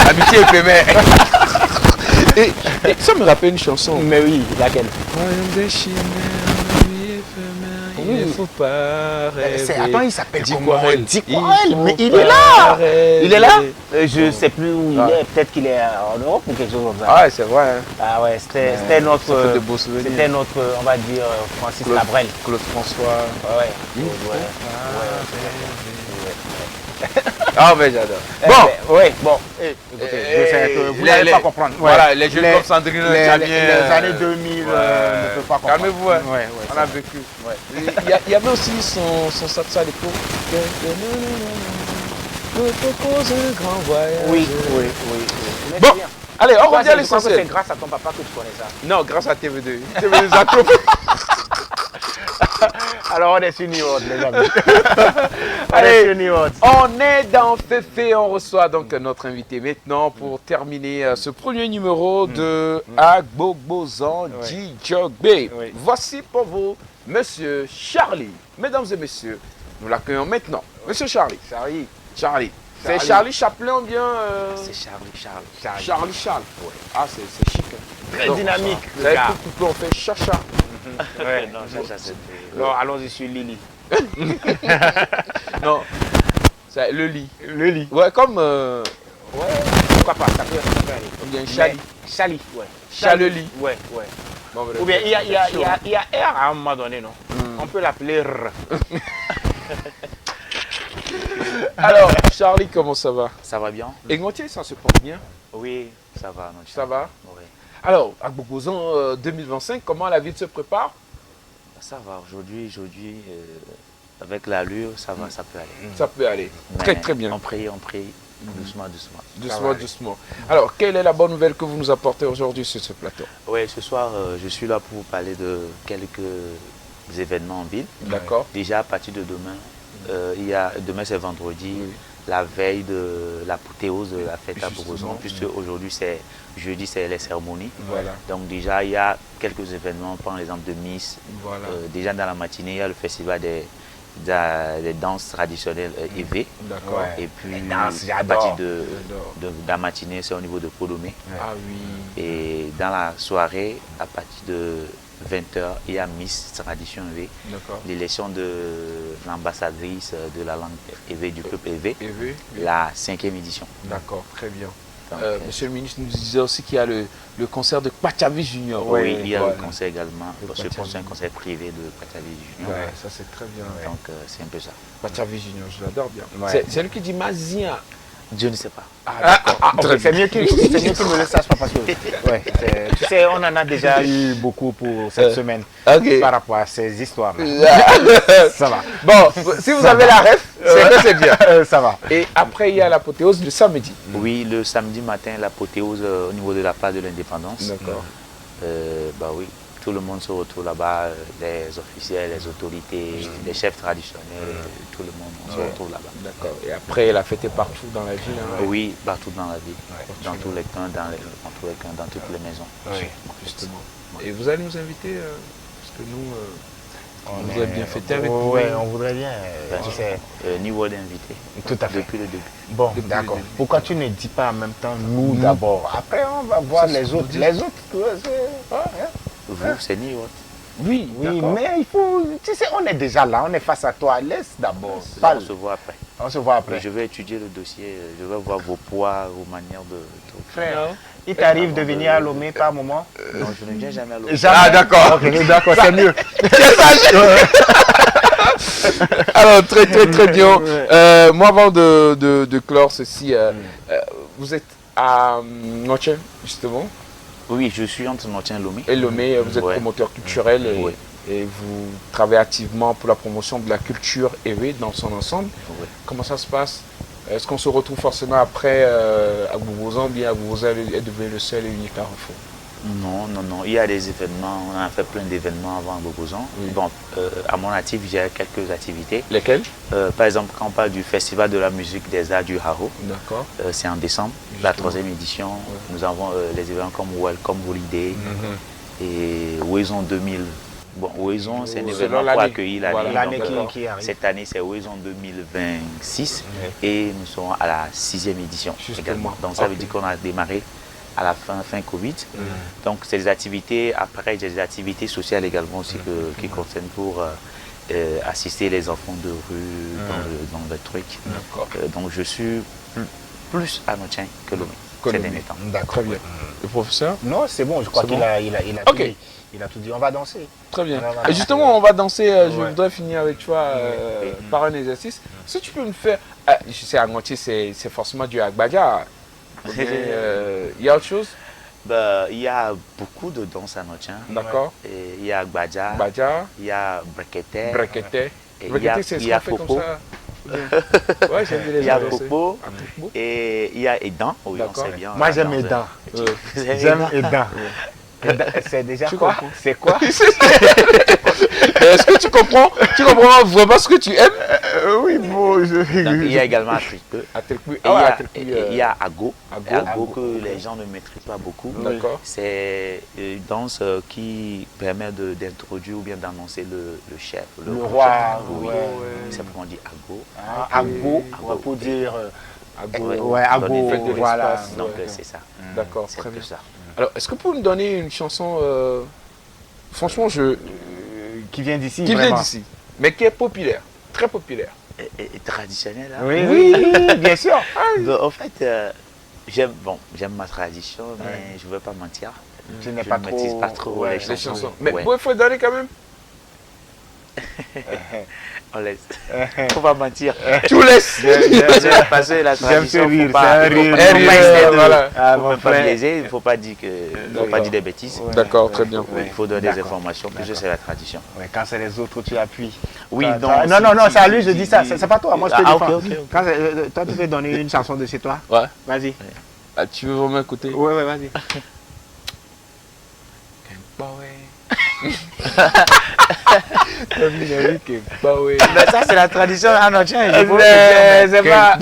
amitié éphémère. Et ça me rappelle une chanson. Mais oui, laquelle? Il ne faut pas rêver. Attends, il s'appelle comment? Diquarel. Diquarel, mais faut il est pas là. rêver. Il est là. Je sais plus où il Ah. est. Peut-être qu'il est en Europe ou quelque chose comme ça. Ah ouais, c'est vrai. Hein. Ah ouais, c'était notre, Ça fait de beaux souvenirs. c'était notre, on va dire, Francis Claude- Labrel. Claude François. Ouais. Il Ouais. faut Ouais. Ah mais j'adore. Bon, Bon, ouais, bon. Écoutez, je sais que vous n'allez pas comprendre. Voilà, les jeunes comme Sandrine, les Jamien, années 2000 ne peuvent pas comprendre. Calmez-vous, hein. Ouais, On a vécu. Il y avait aussi son satsa à l'époque. Nous propose un grand voyage. Oui. Mais Bon, c'est bien. allez, on Je revient à crois que l'essentiel. c'est grâce à ton papa que tu connais ça. Non, grâce à TV2. TV2 Zaclo. Alors on est sur New York, les amis. On est sur New York. On est dans Féfé, on reçoit donc notre invité maintenant pour terminer ce premier numéro de Agbogbozan Djidjogbe. Oui. Voici pour vous Monsieur Charlie. Mesdames et messieurs, nous l'accueillons maintenant. Monsieur Charlie. Charlie. C'est Charlie Chaplin ou bien C'est Charlie. Charlie Charles. Ouais. Ah, c'est chic. Hein. Très Donc, dynamique. Vous savez, tout on fait chacha. Ouais. Non, ça, c'est... Non, allons-y sur Lily. Non, c'est le lit. Le lit. Ouais, comme Ouais, pourquoi pas, ça peut aller. ou bien Chali. Chali, ouais. Chaleli. Ouais. Bon, bref. Ou bien il y a R à un moment donné, non? On peut l'appeler R. Alors, Charlie, comment ça va? Ça va bien? Et Ngotier, ça se porte bien? Oui, ça va. Non, Ça va? Oui. Alors, à Agbogbozan 2025, comment la ville se prépare? Ça va. Aujourd'hui, avec l'allure, ça va, ça peut aller. Ça peut aller. Mais Très bien. On prie, doucement. Doucement. Alors, quelle est la bonne nouvelle que vous nous apportez aujourd'hui sur ce plateau? Oui, ce soir, je suis là pour vous parler de quelques événements en ville. D'accord. Déjà, à partir de demain, demain c'est vendredi, la veille de l'apothéose de la fête à Agbogbozan, puisque aujourd'hui c'est jeudi, c'est les cérémonies. Voilà. Donc déjà, il y a quelques événements, par l'exemple de Miss. Voilà. Déjà dans la matinée, il y a le festival des danses traditionnelles EV. D'accord. Et puis Les danses, à j'adore. partir de la matinée, c'est au niveau de Podomé. Ah oui. Et dans la soirée, à partir de 20h, il y a Miss Tradition EV, D'accord. l'élection de l'ambassadrice de la langue EV du peuple EV, Et oui. la 5e édition. D'accord, très bien. Donc, Monsieur le ministre nous disait aussi qu'il y a le concert de Pachavi Junior. oui, il y a Voilà. le concert également, parce que Pachavi. c'est un concert privé de Pachavi Junior. Ouais, ça c'est très bien. Donc c'est un peu ça. Pachavi Junior, je l'adore bien. Ouais. C'est lui qui dit Mazia. Je ne sais pas. Ah, d'accord. Ok, c'est mieux qu'il me le sache pas parce que ouais, tu sais, on en a déjà eu beaucoup pour cette semaine Ok. par rapport à ces histoires-là. Ça va. Bon, si vous avez la ref, c'est que c'est bien. Ça va. Et après, il y a l'apothéose le samedi. Oui, le samedi matin, l'apothéose au niveau de la place de l'indépendance. D'accord. Bah oui, tout le monde se retrouve là-bas, les officiels, les autorités, les chefs traditionnels, tout le monde on se retrouve là-bas. D'accord. Et après, la fête est partout dans la ville. Hein. Oui, partout dans la ville, dans tous les coins, dans toutes les maisons. Oui. Justement. Et vous allez nous inviter, parce que nous, on voudrait bien fêter avec vous. Oui, on voudrait bien, tu sais. Niveau d'invité, Tout à fait. depuis le début. Bon, Depuis d'accord. le début. Pourquoi tu ne dis pas en même temps nous d'abord? Après, on va voir Ça, les c'est autres. vous Les autres, tu vois, c'est... Vous, c'est Niort. Oui, Oui, d'accord. mais il faut... Tu sais, on est déjà là, on est face à toi. Laisse d'abord. On Parle. se voit après. On se voit Mais après. je vais étudier le dossier, je vais voir vos poids, vos manières de tout. Frère, il t'arrive de venir à Lomé par moment? Non, je ne viens jamais à l'eau. Jamais. Ah, d'accord. Ok, d'accord, c'est mieux. Alors, très bien. Moi, avant de clore ceci, vous êtes à Ngoche, justement, Oui, je suis entre Notien et Lomé. et Lomé, vous êtes Ouais. promoteur culturel Oui. et vous travaillez activement pour la promotion de la culture EV dans son ensemble. Oui. Comment ça se passe? Est-ce qu'on se retrouve forcément après Agbogbozan, bien Agbogbozan est devenu le seul et unique Carrefour? Non, il y a des événements, on a fait plein d'événements avant Agbogbozan. Oui. Bon, à mon actif, j'ai quelques activités. Lesquels? Par exemple, quand on parle du Festival de la musique des arts du Haro, D'accord. c'est en décembre, la 3e édition. Nous avons les événements comme Welcome Holiday et Horizon 2000. Bon, Horizon, c'est un Selon événement pour l'année. accueillir l'année. Voilà, L'année Donc, qui arrive. cette année, c'est Horizon 2026 et nous serons à la 6e édition Justement. également. Donc ça veut Ok. dire qu'on a démarré à la fin Covid. Donc c'est des activités, après il y a des activités sociales également aussi qui concernent pour assister les enfants de rue dans le truc. D'accord. Donc je suis plus à Notien que Lomé Que ces Lomé. derniers temps. D'accord. Très bien. Le professeur? Non, c'est bon, je crois C'est qu'il bon a Ok. tout dit. Il a tout dit. On va danser. Très bien. Voilà. Et justement, on va danser. Je Ouais. voudrais finir avec toi par un exercice. Si tu peux me faire. Je sais, à Ngotier, c'est forcément du Agbaga. Il y a autre chose? Bah, il y a beaucoup de danses à Notien. D'accord. Et il y a Gbadja, Badja, il y a Brekete, Brekete. et il y Brekete, a, c'est il ce y a qu'on fait comme Popo, ça. Ouais, j'aime bien les il y a gens danser. Popo, Ah, Popo. et il y a Edan. Oui, on D'accord. sait bien. Moi, la j'aime danse. les dents. Vous avez J'aime Edan? les dents. C'est déjà Tu quoi? comprends. C'est quoi? Est-ce que tu comprends vraiment ce que tu aimes? Oui, bon, Donc, il y a également Atripeu. Il y a Ago. Ago que les gens ne maîtrisent pas beaucoup. D'accord. C'est une danse qui permet d'introduire ou bien d'annoncer le chef. Le roi. Oui. Ouais. C'est pour on dit Ago. Ago, Ago. pour dire... Ago. Ouais, Ago, Donner de voilà. l'espace. Donc Ouais. c'est ça. D'accord, C'est très que bien. ça. Alors, est-ce que vous pouvez me donner une chanson, franchement, Qui vient d'ici, qui vient vraiment. d'ici, mais qui est populaire, très populaire? Et traditionnel, hein? Oui, bien sûr. En fait, j'aime ma tradition, mais je ne veux pas mentir. Tu n'es Je pas ne maîtrise trop... pas trop ouais, les Les chansons. chansons. Mais Ouais. il faut donner quand même. On laisse. Faut pas mentir. Tu laisses. Parce que la J'aime ce tradition, rire, faut pas, c'est un rire. faut pas essayer de- Voilà. Ah, faut mon même pas frère. biaiser, il ne faut pas dire des bêtises. Ouais. D'accord, très bien. Il faut donner des D'accord. informations, puisque c'est la tradition. Ouais, quand c'est les autres, tu appuies. Oui, Toi, donc, toi- non, c'est à lui, je dis ça. C'est pas toi, moi je te Ah, défends. ok. Quand toi, tu veux donner une chanson de chez toi? Ouais. Vas-y. Ah, tu veux vraiment écouter? Ouais, vas-y. Mais ça, c'est la tradition. Ah non, tiens, je peux C'est pas...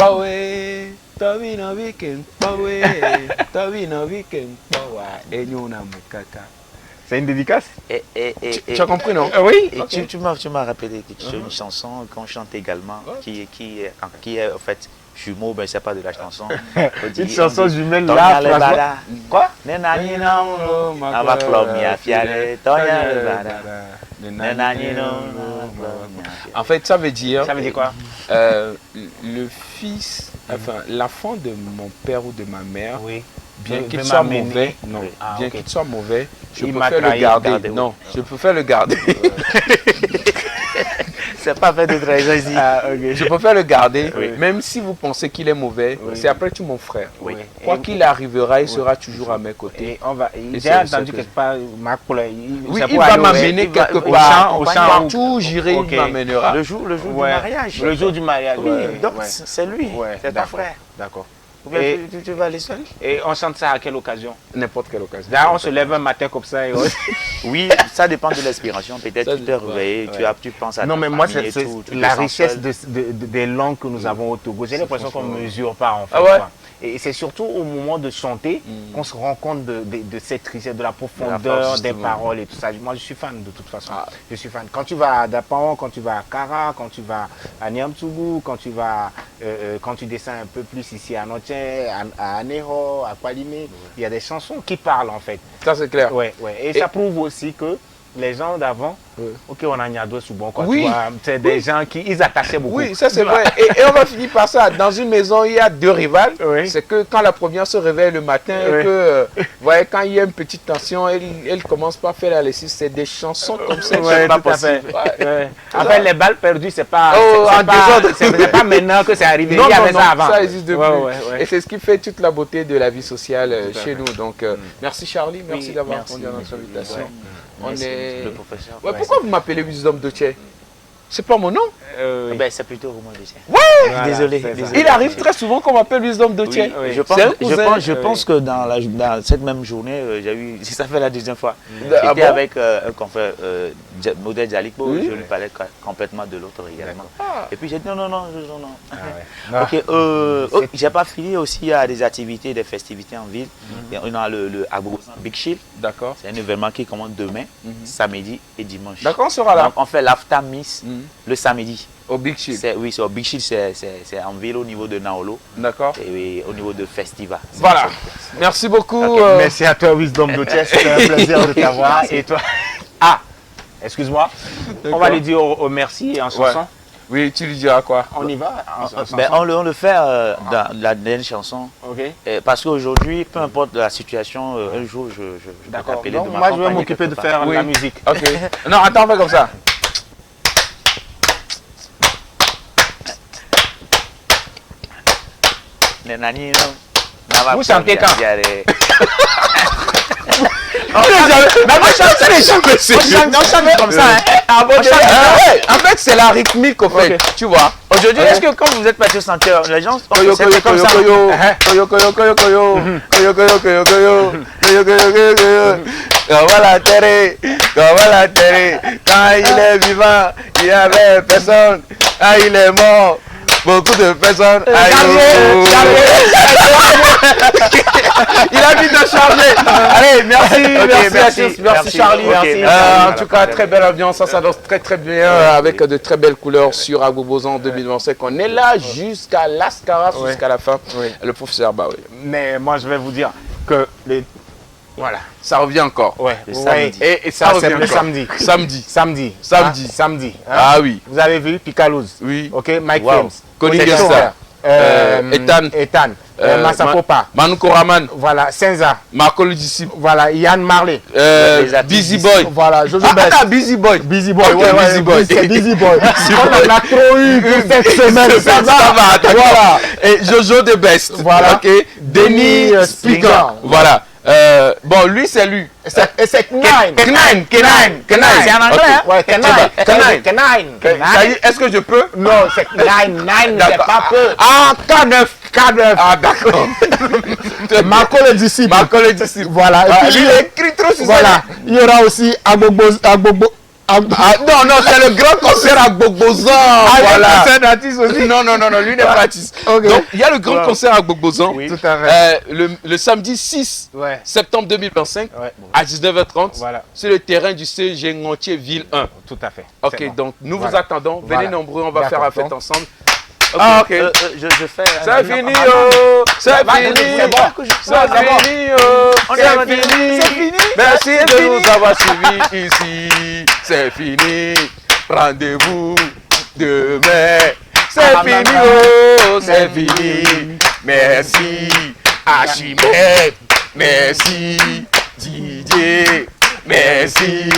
C'est une dédicace? Tu as compris, non? Oui. Et tu m'as rappelé que tu as une chanson qu'on chante également, qui est en fait jumeau, mais c'est pas de la chanson. Une chanson jumelle Tonya là, le franchement. bada. Quoi? Nena ni no no, ava klomia fiale. Tonya le bada. Nena ni no no, klomia fiale. En fait, ça veut dire. Ça veut dire quoi? Le fils, enfin, l'enfant de mon père ou de ma mère, Oui. bien veut qu'il soit m'amener. mauvais, non, Oui. Ah, bien ok. qu'il soit mauvais, je Il peux m'a faire le trahi, garder. garder, Non, je peux faire le garder. C'est pas fait de trahison ici. Ah, ok. Je peux faire le garder, Oui. même si vous pensez qu'il est mauvais, Oui. c'est après tout mon frère. Oui. Quoi qu'il arrivera, il sera toujours à mes côtés. Et on va. Et J'ai c'est entendu que- quelque part, Marc Paul, Oui, c'est il pour va aller m'amener il va- quelque au part. champ, au champ. Partout où j'irai, Ok. il m'amènera. Le jour du Ouais. mariage. Le jour du mariage. Oui, ouais, donc ouais. c'est lui, Ouais, c'est ton d'accord. frère. D'accord. Ou bien Et- tu vas aller seul? Et on chante ça à quelle occasion? N'importe quelle occasion. Là, on se lève un matin comme ça et Oui, ça dépend de l'inspiration. Peut-être Ça tu t'es dépend, réveillé, ouais. tu penses à Non, ta mais moi, famille et c'est tout, tu te la sens richesse seul. des langues que nous avons au Togo. J'ai l'impression qu'on ne mesure pas, en fait. Ah ouais? quoi. Et c'est surtout au moment de chanter qu'on se rend compte de cette richesse, de la profondeur force, des justement. paroles et tout ça. Moi, je suis fan de toute façon. Ah. Je suis fan. Quand tu vas à Dapan, quand tu vas à Kara, quand tu vas à Niamtougou, quand tu descends un peu plus ici à Notien, à Aneho, à Kwalimé, il y a des chansons qui parlent, en fait. Ça, c'est clair. Ouais, ouais. Et ça prouve aussi que les gens d'avant, Ouais. ok, on a Niado souvent, quoi. Oui. Tu vois, c'est des gens qui ils attachaient beaucoup. Oui, ça c'est vrai. Et on va finir par ça. Dans une maison, il y a deux rivales. Oui. C'est que quand la première se réveille le matin, Oui. et que, vous voyez, quand il y a une petite tension, elle commence pas à faire la lessive. C'est des chansons comme ça. Ouais, c'est pas tout à fait. possible. Ouais. Ouais. En fait, les balles perdues, c'est pas, Oh, c'est en pas, désordre. c'est pas maintenant que c'est arrivé. Non, il y non, avait non, ça avant. ça existe depuis. Ouais, ouais, ouais. Et c'est ce qui fait toute la beauté de la vie sociale Tout à chez fait. nous. Donc, merci Charlie, merci Oui, d'avoir merci. répondu à notre invitation. Ouais. On Merci, est... le professeur. Ouais, pourquoi vous m'appelez Wisdom Doche? C'est pas mon nom. Oui. Ben, c'est plutôt Romain Lucien. Voilà, désolé, c'est ça. désolé. Il arrive très souvent qu'on m'appelle Wisdom Doche. Oui, Oui. je pense, C'est un cousin. je pense que dans cette même journée, j'ai eu, ça fait la deuxième fois, Ah j'étais bon? avec un confrère, Modèle Jalikbo, Oui. je lui parlais complètement de l'autre également. Ah. Et puis j'ai dit non. Ah ouais. Non. Ok, j'ai pas fini aussi, il y a des activités, des festivités en ville. Et on a le Agbosan Big Shield, D'accord. c'est un événement qui commence demain, samedi et dimanche. D'accord, on sera là. Donc on fait l'after miss Mhm. le samedi. Au Big Shield. Oui, c'est au Big Shield, c'est en ville au niveau de Naolo D'accord. et au niveau de Festival. Voilà. Merci beaucoup. Ok, merci à toi, Wisdom Dotier. C'était un plaisir de t'avoir. Et toi. Ah, excuse-moi. On va lui dire au merci en chanson. Oui, tu lui diras quoi? On y va en chanson. Ben, on le fait dans la dernière chanson. Ok. Parce qu'aujourd'hui, peu importe la situation, un jour, je peux D'accord. t'appeler de Donc, moi, je vais m'accompagner m'occuper de quelque faire part. la musique. Ok. Non, attends, on fait comme ça. Vous chantez quand? On chante comme ça. Hein. En fait, c'est la rythmique, au fait. Tu vois. Aujourd'hui, est-ce que quand vous êtes parti au centre, les gens Koyo, c'est koyo, comme koyo, ça? koyo. Koyo, koyo, koyo, koyo. Koyo, koyo, koyo, koyo. Koyo, koyo, koyo, koyo. Comment l'enterrer? Comment l'enterrer? Quand il est vivant, il n'y avait personne. Quand il est mort, beaucoup de personnes. Il a dit de charger. Allez, merci Charlie. En tout cas, très belle ambiance, ça s'annonce très bien avec de très belles couleurs sur Agbogbosan 2025. On est là jusqu'à l'Ascara, jusqu'à la fin. Le professeur, bah oui. Mais moi, je vais vous dire que voilà, ça revient encore. Le samedi. Et ça revient le samedi. Samedi. Ah oui. Vous avez vu Picalouz? Oui. Ok, Mike James. Connie Gesta. Ethan. Massapopa. Manu Koraman. Voilà, Senza. Marco le disciple. Voilà, Yann Marley. Busy Boy. Voilà, Jojo Best. Busy Boy. Busy Boy, Busy Boy. C'est Busy Boy. On en a trop eu pour cette semaine, ça va. Voilà. Et Jojo de Best. Voilà. Ok. Denis Speaker. Voilà. Bon, lui, c'est lui. C'est Kenine. C'est en anglais, hein? Ouais, Kenine. Est-ce que je peux? Non, c'est Nine, c'est pas peu. Ah, K9. Ah, d'accord. Marco le disciple. Voilà. Et puis, il écrit trop sur ça. Voilà. Il y aura aussi Agbogbo. Non, c'est le grand concert à Gbogbozan. Voilà. C'est un artiste aussi. Non, lui n'est pas artiste. Okay. Donc, il y a le grand concert à Gbogbozan. Oui, tout à fait. Le samedi 6 septembre 2025 à 19h30 sur le terrain du CG Ngontier Ville 1. Tout à fait. Ok, donc nous vous attendons. Venez nombreux, on va faire la fête ensemble. Ah, ok. Je fais. C'est fini, oh! C'est fini! C'est fini! Merci de nous avoir suivis ici. C'est fini. Rendez-vous demain. C'est fini, oh! C'est fini. Merci Archimède. Merci Didier. Merci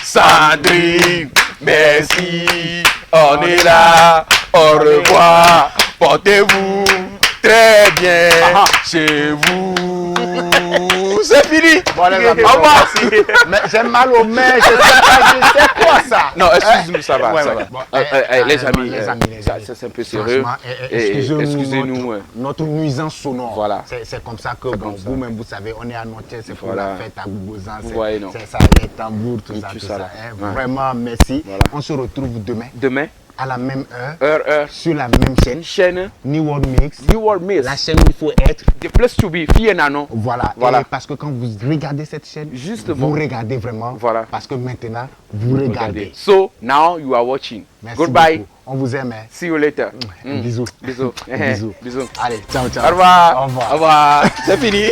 Sandrine. Merci. On est là. Au revoir, portez-vous très bien chez vous. C'est fini. Bon, les amis, au revoir. Mais j'ai mal aux mains, je sais quoi ça. Non, excusez-nous, ça va. Bon, les amis, ça c'est un peu sérieux. Excusez-nous. Notre nuisance sonore. Voilà. C'est comme ça que vous-même, vous savez, on est à Notier, c'est pour la fête à Gbogbozan. C'est ça, les tambours, tout ça. Vraiment, merci. On se retrouve demain. À la même heure, sur la même chaîne, New World Mix, la chaîne où il faut être. The place to be, Voilà. Et parce que quand vous regardez cette chaîne, vous regardez vraiment. Voilà. Parce que maintenant, vous regardez. So, now you are watching. Merci Goodbye. beaucoup. On vous aime. See you later. Bisous. Bisous. Allez, ciao. Au revoir. C'est fini.